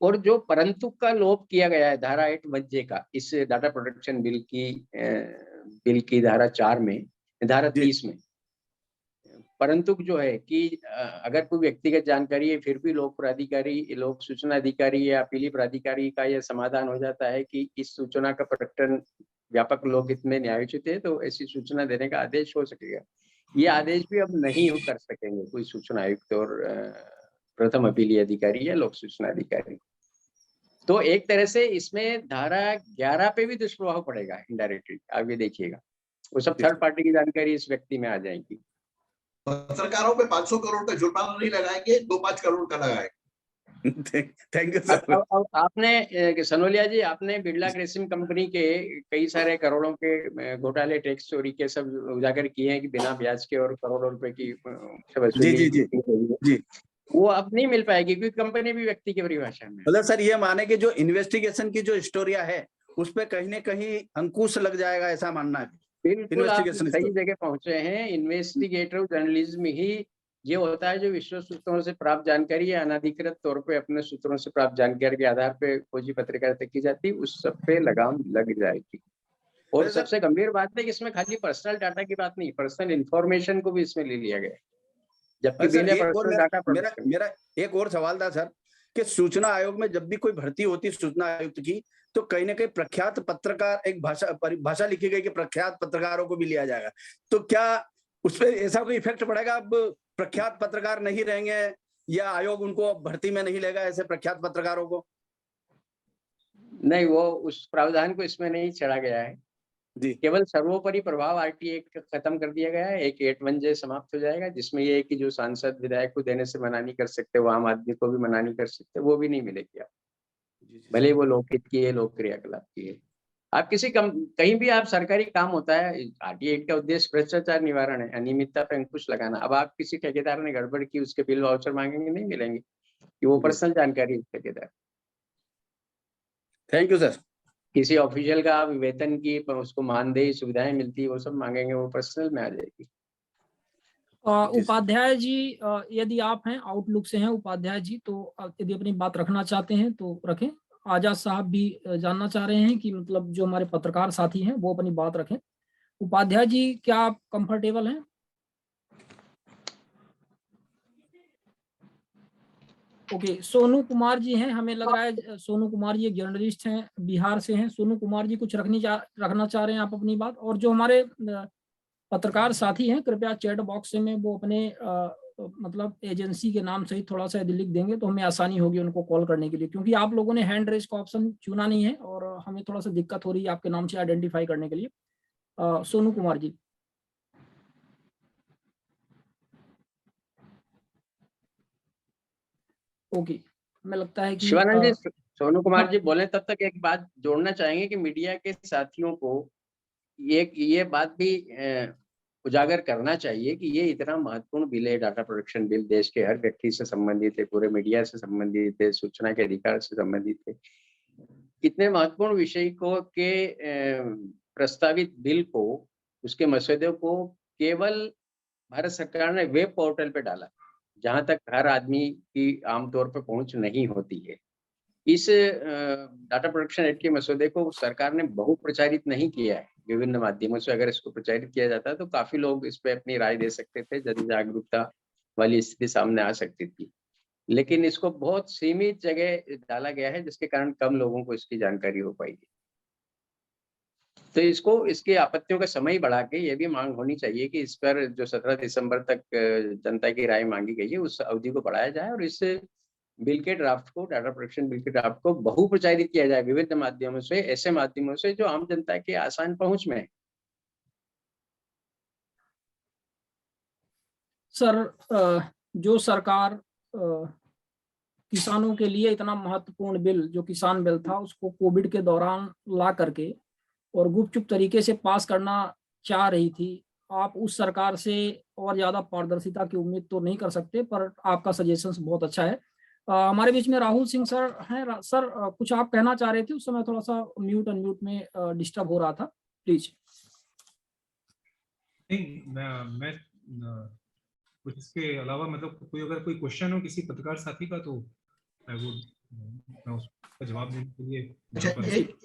Speaker 6: और जो परंतु का लोप किया गया है धारा 8 वज्जे का इस डाटा प्रोटेक्शन बिल की धारा 4 में, धारा 30 में, परंतु जो है कि अगर कोई व्यक्तिगत जानकारी है फिर भी लोक प्राधिकारी, लोक सूचना अधिकारी या अपीली प्राधिकारी का यह समाधान हो जाता है कि इस सूचना का प्रकटन व्यापक लोकहित में न्यायोचित है, तो ऐसी सूचना देने का आदेश हो सकेगा। ये आदेश भी अब नहीं कर सकेंगे कोई सूचना आयुक्त और प्रथम अपीली अधिकारी या लोक सूचना अधिकारी। तो एक तरह से इसमें धारा 11 पे भी दुष्प्रभाव पड़ेगा इनडायरेक्टली, आप ये देखिएगा। वो सब थर्ड पार्टी की जानकारी इस व्यक्ति में आ जाएगी।
Speaker 1: पत्रकारों पे 500 करोड़ का जुर्माना नहीं लगाएंगे, 2-5 करोड़ का लगाएंगे।
Speaker 11: Thank you sir.
Speaker 6: अब आपने सनोलिया जी, आपने बिरला ग्रेसिम कंपनी के कई सारे करोड़ों के घोटाले, टैक्स चोरी के सब उजागर किए हैं कि बिना ब्याज के और करोड़ों रुपए की
Speaker 11: जी।
Speaker 6: वो अब नहीं मिल पाएगी क्योंकि कंपनी भी व्यक्ति की परिभाषा में।
Speaker 11: मतलब सर ये माने कि जो इन्वेस्टिगेशन की जो स्टोरिया है उस पे कहीं न कहीं अंकुश लग जाएगा, ऐसा मानना है।
Speaker 6: बिल्कुल आप सही जगह पहुंचे हैं। इन्वेस्टिगेटिव जर्नलिज्म ही ये होता है जो विश्व सूत्रों से प्राप्त जानकारी या अनाधिकृत तौर पे अपने सूत्रों से प्राप्त जानकारी के आधार पे खोजी पत्रकारिता की जाती है, उस सब पे लगाम लग जाएगी। और सबसे गंभीर बात है कि इसमें खाली पर्सनल डाटा की बात नहीं, पर्सनल इंफॉर्मेशन को भी इसमें ले लिया गया है। जबकि
Speaker 11: मेरा एक और सवाल था सर कि सूचना आयोग में जब भी कोई भर्ती होती है सूचना आयुक्त की, तो कहीं ना कहीं प्रख्यात पत्रकार, एक भाषा लिखी गई कि प्रख्यात पत्रकारों को भी लिया जाएगा, तो क्या उस पर ऐसा कोई इफेक्ट पड़ेगा? अब प्रख्यात पत्रकार नहीं रहेंगे या आयोग उनको भर्ती में नहीं लेगा ऐसे प्रख्यात पत्रकारों को?
Speaker 6: नहीं, वो उस प्रावधान को इसमें नहीं छेड़ा गया है जी। केवल सर्वोपरि प्रभाव आरटीआई खत्म कर दिया गया है। एक 8(1) समाप्त हो जाएगा जिसमें ये है कि जो सांसद विधायक को देने से मना नहीं कर सकते, वो आम आदमी को भी मना नहीं कर सकते, वो भी नहीं मिलेगी आप, भले वो लोकहित की है, लोक क्रियाकलाप की है। आप कहीं भी आप सरकारी काम होता है, आरटीआई एक्ट का उद्देश्य भ्रष्टाचार निवारण है, अनियमितता पे अंकुश लगाना। अब आप किसी ठेकेदार ने गड़बड़ की, उसके बिल वाउचर मांगेंगे, नहीं मिलेंगे, कि वो पर्सनल जानकारी है ठेकेदार।
Speaker 11: Thank you sir.
Speaker 6: किसी ऑफिशियल का आप वेतन की उसको मानदेय सुविधाएं मिलती है, वो सब मांगेंगे, वो पर्सनल में आ जाएगी।
Speaker 2: उपाध्याय जी, यदि आप हैं आउटलुक से हैं उपाध्याय जी, तो यदि अपनी बात रखना चाहते हैं तो रखें। आजाद साहब भी जानना चाह रहे हैं कि मतलब जो हमारे पत्रकार साथी हैं वो अपनी बात रखें। उपाध्याय जी, क्या आप कंफर्टेबल हैं? ओके, सोनू कुमार जी हैं, हमें लग रहा है सोनू कुमार जी एक जर्नलिस्ट हैं, बिहार से हैं। सोनू कुमार जी कुछ रखना चाह रहे हैं आप अपनी बात? और जो हमारे पत्रकार साथी हैं, कृपया चैट बॉक्स में वो अपने मतलब एजेंसी के नाम सहित थोड़ा सा यदि लिख देंगे तो हमें आसानी होगी उनको कॉल करने के लिए, क्योंकि आप लोगों ने हैंड रेज का ऑप्शन चुना नहीं है और हमें थोड़ा सा दिक्कत हो रही है आपके नाम से आइडेंटिफाई करने के लिए। सोनू कुमार जी। ओके, हमें लगता है कि
Speaker 6: शिवानंद जी, सोनू कुमार जी बोले तब तक एक बात जोड़ना चाहेंगे कि मीडिया के साथियों को ये बात भी उजागर करना चाहिए कि ये इतना महत्वपूर्ण बिल है, डाटा प्रोटेक्शन बिल, देश के हर व्यक्ति से संबंधित है, पूरे मीडिया से संबंधित है, सूचना के अधिकार से संबंधित है। इतने महत्वपूर्ण विषय को के प्रस्तावित बिल को, उसके मसौदे को केवल भारत सरकार ने वेब पोर्टल पे डाला, जहां तक हर आदमी की आमतौर पर पहुंच नहीं होती है। इस डाटा प्रोटेक्शन एक्ट के मसौदे को सरकार ने बहुप्रचारित नहीं किया है विभिन्न माध्यमों से। अगर इसको प्रचारित किया जाता तो काफी लोग इस पे अपनी राय दे सकते थे, जन जागरूकता वाली स्थिति सामने आ सकती थी, लेकिन इसको बहुत सीमित जगह डाला गया है, जिसके कारण कम लोगों को इसकी जानकारी हो पाएगी। तो इसको, इसकी आपत्तियों का समय बढ़ा के ये भी मांग होनी चाहिए कि इस पर जो 17 दिसंबर तक जनता की राय मांगी गई है, उस अवधि को बढ़ाया जाए और इस बिल के ड्राफ्ट को, डाटा प्रोटेक्शन बिल के ड्राफ्ट को बहुप्रचारित किया जाए विभिन्न माध्यमों से, ऐसे माध्यमों से जो आम जनता के आसान पहुंच में है।
Speaker 2: सर, जो सरकार किसानों के लिए इतना महत्वपूर्ण बिल, जो किसान बिल था, उसको कोविड के दौरान ला करके और गुपचुप तरीके से पास करना चाह रही थी, आप उस सरकार से और ज्यादा पारदर्शिता की उम्मीद तो नहीं कर सकते, पर आपका सजेशंस बहुत अच्छा है। हमारे बीच में राहुल सिंह सर हैं। सर, कुछ आप कहना चाह रहे थे, उस समय थोड़ा सा म्यूट अनम्यूट में डिस्टर्ब हो रहा था, प्लीज।
Speaker 4: नहीं, मैं कुछ इसके अलावा, मतलब अगर कोई क्वेश्चन हो किसी पत्रकार साथी का तो मैं उसका जवाब देने के लिए।
Speaker 1: अच्छा,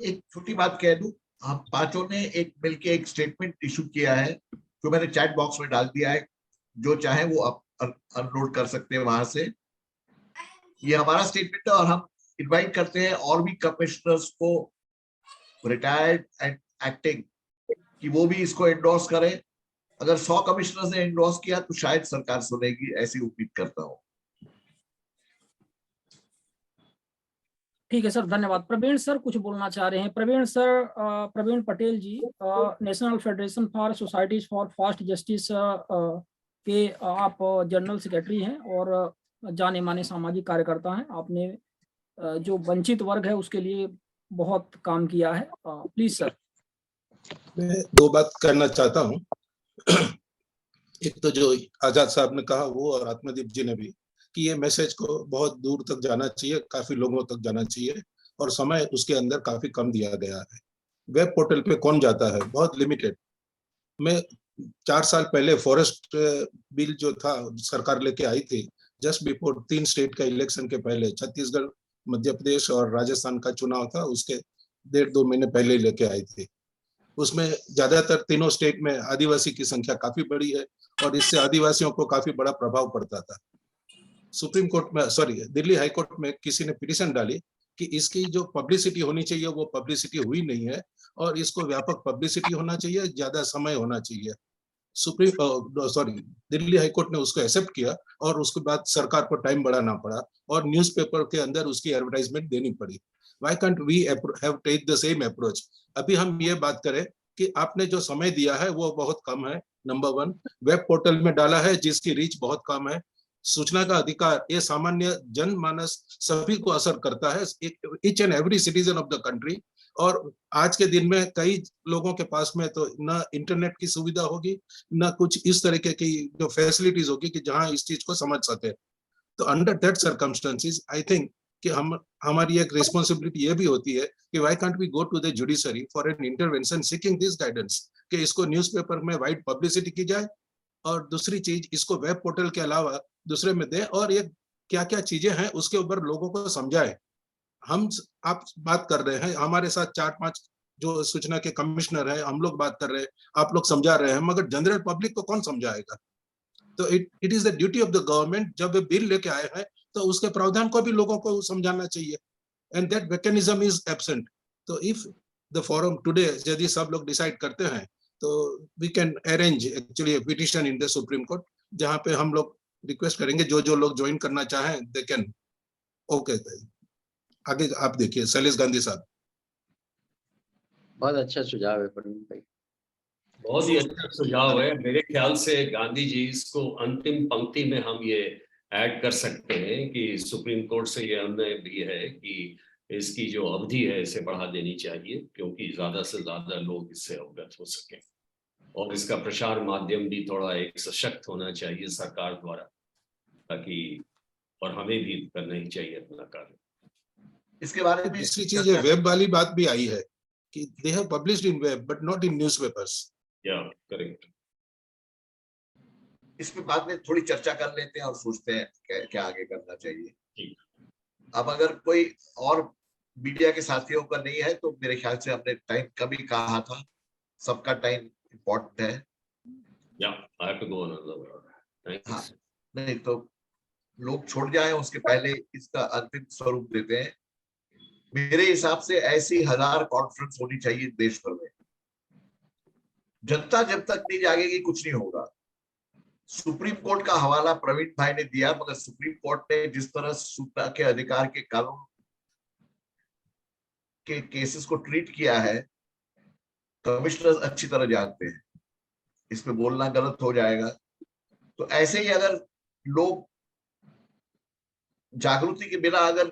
Speaker 1: एक छोटी बात कह दूं, हम पांचों ने एक मिलके एक स्टेटमेंट इशू किया है, जो मैंने चैट बॉक्स में डाल दिया है, जो चाहे वो अपलोड कर सकते हैं वहां से। ये हमारा स्टेटमेंट है और हम इनवाइट करते हैं और भी कमिश्नर्स को, रिटायर्ड एंड एक्टिंग, कि वो भी इसको एंडोर्स करें। अगर 100 कमिश्नर्स ने एंडोर्स किया तो शायद सरकार सुनेगी, ऐसी उम्मीद करता हूं।
Speaker 2: ठीक है सर, धन्यवाद। प्रवीण सर कुछ बोलना चाह रहे हैं। Praveen sir, Praveen Patel ji, national federation for societies for fast justice के आप जनरल सेक्रेटरी हैं और जाने माने सामाजिक कार्यकर्ता हैं। आपने जो वंचित वर्ग है उसके लिए बहुत काम किया है। Please sir.
Speaker 12: मैं दो बात करना चाहता हूँ। एक तो जो आजाद साहब ने कहा वो, और आत्मदीप जी ने भी, कि ये मैसेज को बहुत दूर तक जाना चाहिए, काफी लोगों तक जाना चाहिए, और समय उसके अंदर काफी कम दिया गया है। वेब पोर्टल पे कौन जाता है, बहुत लिमिटेड। मैं 4 साल पहले फॉरेस्ट बिल जो था सरकार लेके आई थी, जस्ट बिफोर 3 स्टेट का इलेक्शन के पहले, छत्तीसगढ़, मध्य प्रदेश और राजस्थान का चुनाव था, उसके 1.5-2 महीने पहले लेके आई थी। उसमें ज्यादातर तीनों स्टेट में आदिवासी की संख्या काफी बड़ी है और इससे आदिवासियों को काफी बड़ा प्रभाव पड़ता था। सुप्रीम कोर्ट में, दिल्ली हाई कोर्ट में किसी ने पिटीशन डाली कि इसकी जो पब्लिसिटी होनी चाहिए वो पब्लिसिटी हुई नहीं है और इसको व्यापक पब्लिसिटी होना चाहिए, ज्यादा समय होना चाहिए। दिल्ली हाई कोर्ट ने उसको एक्सेप्ट किया और उसके बाद सरकार को टाइम बढ़ाना पड़ा और न्यूज़पेपर के अंदर उसकी एडवर्टाइजमेंट देनी पड़ी। Why can't we have take the same approach? अभी हम ये बात करें कि आपने जो समय दिया है वो बहुत कम है। नंबर 1, वेब पोर्टल में डाला है जिसकी रीच बहुत कम है। सूचना का अधिकार ये सामान्य जनमानस सभी को असर करता है, each and every citizen of the country. और आज के दिन में कई लोगों के पास में तो ना इंटरनेट की सुविधा होगी, ना कुछ इस तरीके की जो फैसिलिटीज होगी कि जहां इस चीज को समझ सके। तो under that circumstances I think कि हमारी एक रिस्पॉन्सिबिलिटी ये भी होती है कि why can't we go to the judiciary for an intervention seeking this guidance, कि इसको न्यूज़पेपर में वाइड पब्लिसिटी की जाए, और दूसरी चीज इसको वेब पोर्टल के अलावा दूसरे में दे, और ये क्या क्या चीजें हैं उसके ऊपर लोगों को समझाए। आप बात कर रहे हैं, हमारे साथ 4-5 जो सूचना के कमिश्नर हैं, हम लोग बात कर रहे हैं, आप लोग समझा रहे हैं, मगर जनरल पब्लिक को कौन समझाएगा? तो it is the duty of the government, जब बिल लेके आए हैं तो उसके प्रावधान को भी लोगों को समझाना चाहिए, and that mechanism is absent. तो इफ द फोरम टुडे यदि सब लोग डिसाइड करते हैं तो we can arrange actually petition in the supreme court, जहां पे हम लोग रिक्वेस्ट करेंगे जो लोग ज्वाइन करना चाहें दे कैन। ओके, आगे आप देखिए शैलेश गांधी साहब।
Speaker 6: बहुत अच्छा सुझाव है प्रवीण भाई।
Speaker 5: बहुत ही अच्छा सुझाव है। मेरे ख्याल से गांधी जी इसको अंतिम पंक्ति में हम ये ऐड कर सकते हैं कि सुप्रीम कोर्ट से ये अनुमति भी है कि इसकी जो अवधि है इसे बढ़ा देनी चाहिए, क्योंकि ज्यादा से ज्यादा लोग इससे अवगत हो सकें, और इसका प्रसार माध्यम भी थोड़ा एक सशक्त होना चाहिए सरकार द्वारा, ताकि और हमें भी करना ही चाहिए अपना कार्य।
Speaker 1: इसके बारे में
Speaker 12: दूसरी चीज वेब वाली बात भी आई है कि they have published in web but not in newspapers.
Speaker 5: या करेक्ट।
Speaker 1: इस पे बाद में थोड़ी चर्चा कर लेते हैं और सोचते हैं क्या आगे करना चाहिए। अब अगर कोई और मीडिया के साथियों का नहीं है तो मेरे ख्याल से हमने टाइम कभी कहा था, सबका टाइम इम्पोर्टेंट है।
Speaker 5: I have to go another. Thanks.
Speaker 1: हाँ, नहीं तो लोग छोड़ जाएं उसके पहले इसका अंतिम स्वरूप देते हैं। मेरे हिसाब से ऐसी 1000 कॉन्फ्रेंस होनी चाहिए देश भर में। जनता जब तक नहीं जागेगी कुछ नहीं होगा। सुप्रीम कोर्ट का हवाला प्रवीण भाई ने दिया, मगर सुप्रीम कोर्ट ने जिस तरह सूचना के अधिकार के कानून के केसेस को ट्रीट किया है, कमिश्नर अच्छी तरह जानते हैं, इसमें बोलना गलत हो जाएगा। तो ऐसे ही अगर लोग जागृति के बिना अगर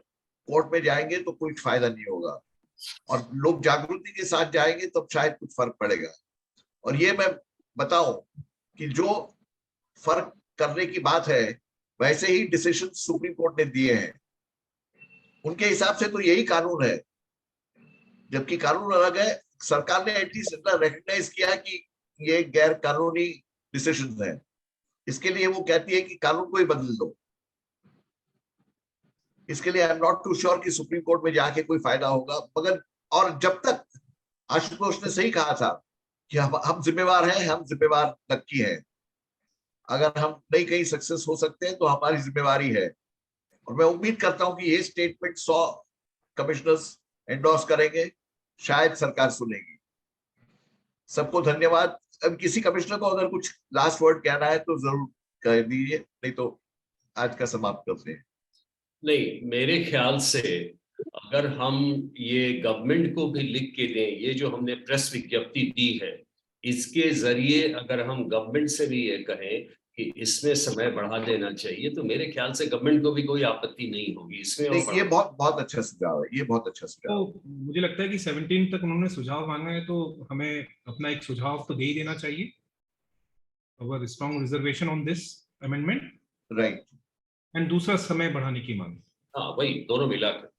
Speaker 1: कोर्ट में जाएंगे तो कोई फायदा नहीं होगा, और लोग जागृति के साथ जाएंगे तब शायद कुछ फर्क पड़ेगा। और ये मैं बताऊं कि जो फर्क करने की बात है वैसे ही डिसीजन सुप्रीम कोर्ट ने दिए हैं, उनके हिसाब से तो यही कानून है, जबकि कानून अलग है। सरकार ने एटलीस्ट इतना रिकॉग्नाइज किया कि ये गैर कानूनी डिसीजन है, इसके लिए वो कहती है कि कानून को ही बदल दो। इसके लिए I am not too sure कि सुप्रीम कोर्ट में जाके कोई फायदा होगा, मगर और जब तक आशुतोष ने सही कहा था कि हम जिम्मेवार हैं, हम जिम्मेवार नक्की हैं। अगर हम नहीं कहीं सक्सेस हो सकते हैं तो हमारी जिम्मेवारी है, और मैं उम्मीद करता हूं कि ये स्टेटमेंट 100 कमिश्नर्स एंडोर्स करेंगे, शायद सरकार सुनेगी। सबको धन्यवाद। अब किसी कमिश्नर को अगर कुछ लास्ट वर्ड कहना है तो जरूर कह दीजिए, नहीं तो आज का समाप्त करते हैं।
Speaker 5: नहीं, मेरे ख्याल से अगर हम ये गवर्नमेंट को भी लिख के दें, ये जो हमने प्रेस विज्ञप्ति दी है, इसके जरिए अगर हम गवर्नमेंट से भी ये कहें कि इसमें समय बढ़ा देना चाहिए, तो मेरे ख्याल से गवर्नमेंट को भी कोई आपत्ति नहीं होगी इसमें।
Speaker 1: ये बहुत अच्छा सुझाव है, ये बहुत अच्छा सुझाव।
Speaker 4: तो मुझे लगता है कि 17 तक उन्होंने सुझाव मांगा है, तो हमें अपना एक सुझाव तो दे ही देना चाहिए। Our strong reservation on this amendment,
Speaker 1: right?
Speaker 4: And दूसरा समय बढ़ाने की मांग।
Speaker 5: हाँ, वही दोनों मिलाकर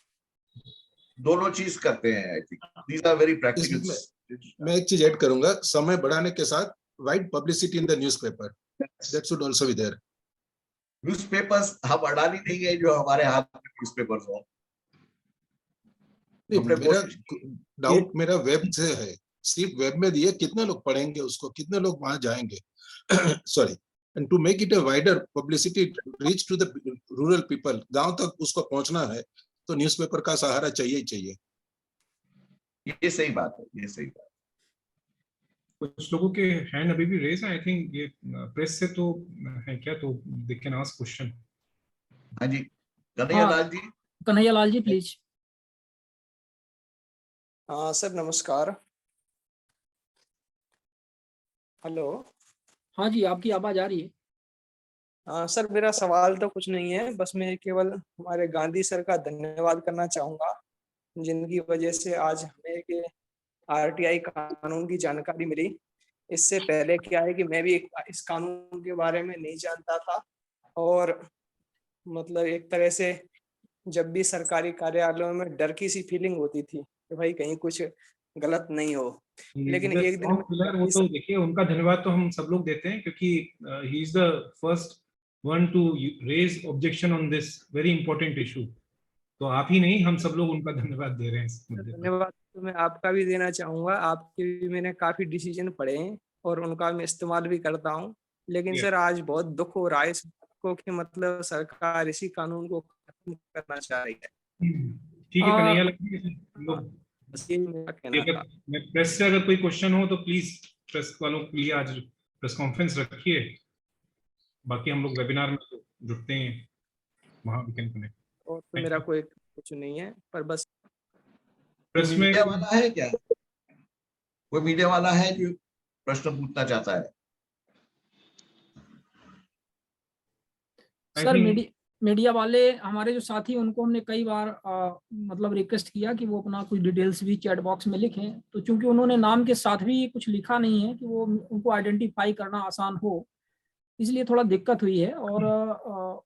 Speaker 1: दोनों चीज करते हैं। I think these are very practical.
Speaker 12: मैं एक चीज ऐड करूंगा, समय बढ़ाने के साथ wide publicity in the newspaper, that should also be there.
Speaker 1: Newspapers हम अडानी नहीं है जो हमारे हाथ में न्यूज़पेपर्स हो।
Speaker 12: मेरा डाउट मेरा वेब से है, सिर्फ वेब में दिए, कितने लोग पढ़ेंगे उसको, कितने लोग वहां जाएंगे? Sorry, and to make it a wider publicity reach to the rural people, गांव तक उसको पहुंचना है तो न्यूज़पेपर का सहारा चाहिए ही चाहिए।
Speaker 1: ये सही बात है, ये सही बात।
Speaker 4: कुछ लोगों के हैंड अभी भी रेज है, आई थिंक ये प्रेस से तो है क्या, तो दे कैन आस्क क्वेश्चन।
Speaker 1: हाँ जी, कन्हैयालाल जी।
Speaker 2: कन्हैयालाल जी प्लीज।
Speaker 13: हाँ सर, नमस्कार। हेलो।
Speaker 2: हाँ जी, आपकी आवाज आ रही है।
Speaker 13: हाँ सर, मेरा सवाल तो कुछ नहीं है, बस मैं केवल हमारे गांधी सर का धन्यवाद करना चाहूंगा जिनकी वजह से आज हमें कि आरटीआई कानून की जानकारी मिली। इससे पहले क्या है कि मैं भी इस कानून के बारे में नहीं जानता था, और मतलब एक तरह से जब भी सरकारी कार्यालयों में डर की सी फीलिंग होती थी कि भाई कहीं कुछ गलत नहीं हो। लेकिन एक दिन
Speaker 4: वो तो देखिए, उनका धन्यवाद तो हम सब लोग देते हैं, क्योंकि he is the first one to raise objection on this very important issue. तो आप ही नहीं, हम सब लोग उनका धन्यवाद दे रहे हैं इस मुद्दे पर।
Speaker 13: धन्यवाद तो मैं आपका भी देना चाहूंगा। आपके भी मैंने काफी डिसीजन पढ़े हैं और उनका मैं इस्तेमाल भी करता हूँ। लेकिन सर आज बहुत दुख हो रहा है इस बात को कि मतलब सरकार इसी कानून को खत्म करना चाह रही है।
Speaker 4: ठीक है कन्हैया, लोग प्रेस से अगर कोई क्वेश्चन हो तो प्लीज प्रेस वालों के लिए आज प्रेस कॉन्फ्रेंस रखिए। बाकी हम लोग वेबिनार में जुड़ते हैं, वहां वी कैन कनेक्ट।
Speaker 13: और तो मेरा कोई कुछ नहीं है, पर बस
Speaker 4: प्रेस में
Speaker 1: मीडिया वाला है क्या? कोई मीडिया वाला है जो प्रश्न पूछना चाहता है?
Speaker 2: सर मीडिया वाले हमारे जो साथी, उनको हमने कई बार मतलब रिक्वेस्ट किया कि वो अपना कुछ डिटेल्स भी चैट बॉक्स में लिखें, तो चूंकि उन्होंने नाम के साथ भी कुछ लिखा नहीं है कि वो उनको आइडेंटिफाई करना आसान हो, इसलिए थोड़ा दिक्कत हुई है। और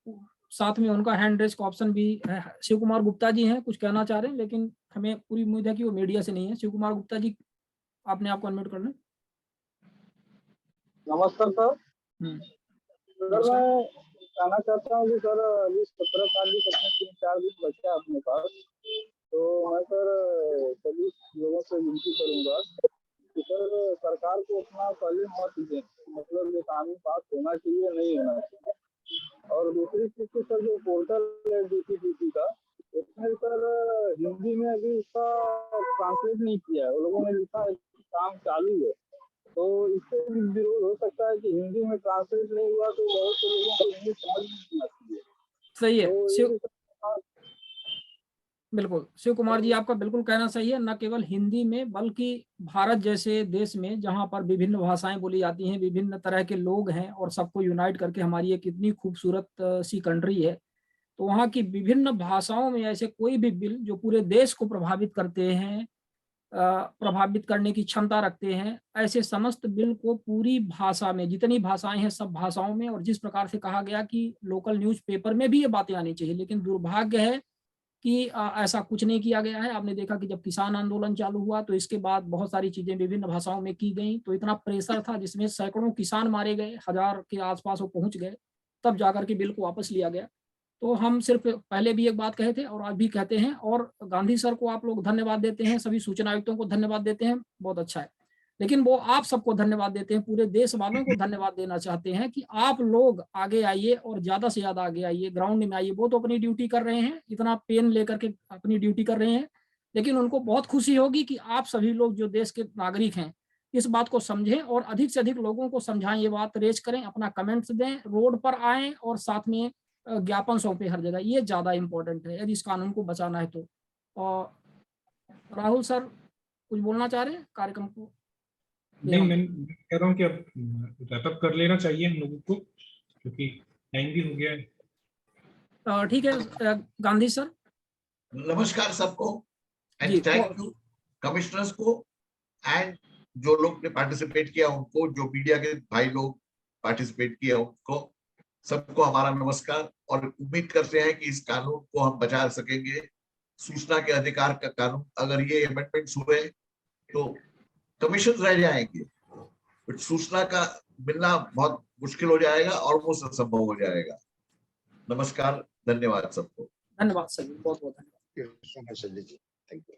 Speaker 2: साथ में उनका हैंड रेज का ऑप्शन भी है। शिव कुमार गुप्ता जी हैं, कुछ कहना चाह रहे हैं, लेकिन हमें पूरी उम्मीद है कि वो मीडिया से नहीं है। शिव कुमार गुप्ता जी, आपने आपको अनम्यूट करना है।
Speaker 14: नमस्कार सर। सर मैं कहना चाहता हूँ कि सर अभी 17 तारीख अपने 3-4 दिन बचे अपने पास, तो मैं सर सभी लोगों से विनती करूंगा कि सर सरकार को अपना पहले मत दें, मतलब ये कानून पास होना चाहिए नहीं होना चाहिए। और दूसरी चीज की सर जो पोर्टल है DPDP का, उसमें सर हिंदी में अभी उसका ट्रांसलेट नहीं किया है। वो लोगों ने लिखा है काम चालू है, तो इससे भी विरोध हो सकता है कि हिंदी में ट्रांसलेट नहीं हुआ तो बहुत से लोगों को इंग्लिश समझ नहीं आती है।
Speaker 2: सही है
Speaker 14: तो
Speaker 2: बिल्कुल शिव कुमार जी, आपका बिल्कुल कहना सही है। न केवल हिंदी में, बल्कि भारत जैसे देश में जहां पर विभिन्न भाषाएं बोली जाती हैं, विभिन्न तरह के लोग हैं और सबको यूनाइट करके हमारी एक इतनी खूबसूरत सी कंट्री है, तो वहाँ की विभिन्न भाषाओं में ऐसे कोई भी बिल जो पूरे देश को प्रभावित करते हैं, प्रभावित करने की क्षमता रखते हैं, ऐसे समस्त बिल को पूरी भाषा में, जितनी भाषाएं हैं सब भाषाओं में, और जिस प्रकार से कहा गया कि लोकल न्यूज़पेपर में भी ये बातें आनी चाहिए, लेकिन दुर्भाग्य है कि ऐसा कुछ नहीं किया गया है। आपने देखा कि जब किसान आंदोलन चालू हुआ तो इसके बाद बहुत सारी चीजें विभिन्न भाषाओं में की गई, तो इतना प्रेशर था जिसमें सैकड़ों किसान मारे गए, 1000 के आसपास वो पहुंच गए, तब जाकर के बिल को वापस लिया गया। तो हम सिर्फ पहले भी एक बात कहे थे और आज भी कहते हैं, और गांधी सर को आप लोग धन्यवाद देते हैं, सभी सूचना आयुक्तों को धन्यवाद देते हैं, बहुत अच्छा है, लेकिन वो आप सबको धन्यवाद देते हैं, पूरे देश वालों को धन्यवाद देना चाहते हैं कि आप लोग आगे आइए और ज्यादा से ज्यादा आगे आइए, ग्राउंड में आइए। वो तो अपनी ड्यूटी कर रहे हैं, इतना पेन लेकर के अपनी ड्यूटी कर रहे हैं, लेकिन उनको बहुत खुशी होगी कि आप सभी लोग जो देश के नागरिक हैं इस बात को समझें और अधिक से अधिक लोगों को समझाएं, ये बात रेज करें, अपना कमेंट्स दें, रोड पर आएं और साथ में ज्ञापन सौंपे हर जगह। ये ज्यादा इंपॉर्टेंट है यदि इस कानून को बचाना है तो। और राहुल सर कुछ बोलना चाह रहे हैं कार्यक्रम को?
Speaker 4: नहीं, मैं कह रहा हूँ कि अब रैप अप कर लेना चाहिए हम लोगों को, क्योंकि टाइम भी हो गया है।
Speaker 2: ठीक है गांधी सर।
Speaker 1: नमस्कार सबको एंड थैंक यू कमिश्नर्स को एंड जो लोग ने पार्टिसिपेट किया उनको, जो मीडिया के भाई लोग पार्टिसिपेट किया उनको, सबको हमारा नमस्कार। और उम्मीद करते हैं कि इस कानून को हम बचा सकेंगे। सूचना के अधिकार का कानून, अगर ये अमेंडमेंट्स हुए तो कमीशन रह जाएंगे, बट सूचना का मिलना बहुत मुश्किल हो जाएगा और वो असंभव हो जाएगा। नमस्कार, धन्यवाद सबको।
Speaker 2: धन्यवाद सर, बहुत बहुत धन्यवाद।
Speaker 10: Thank you.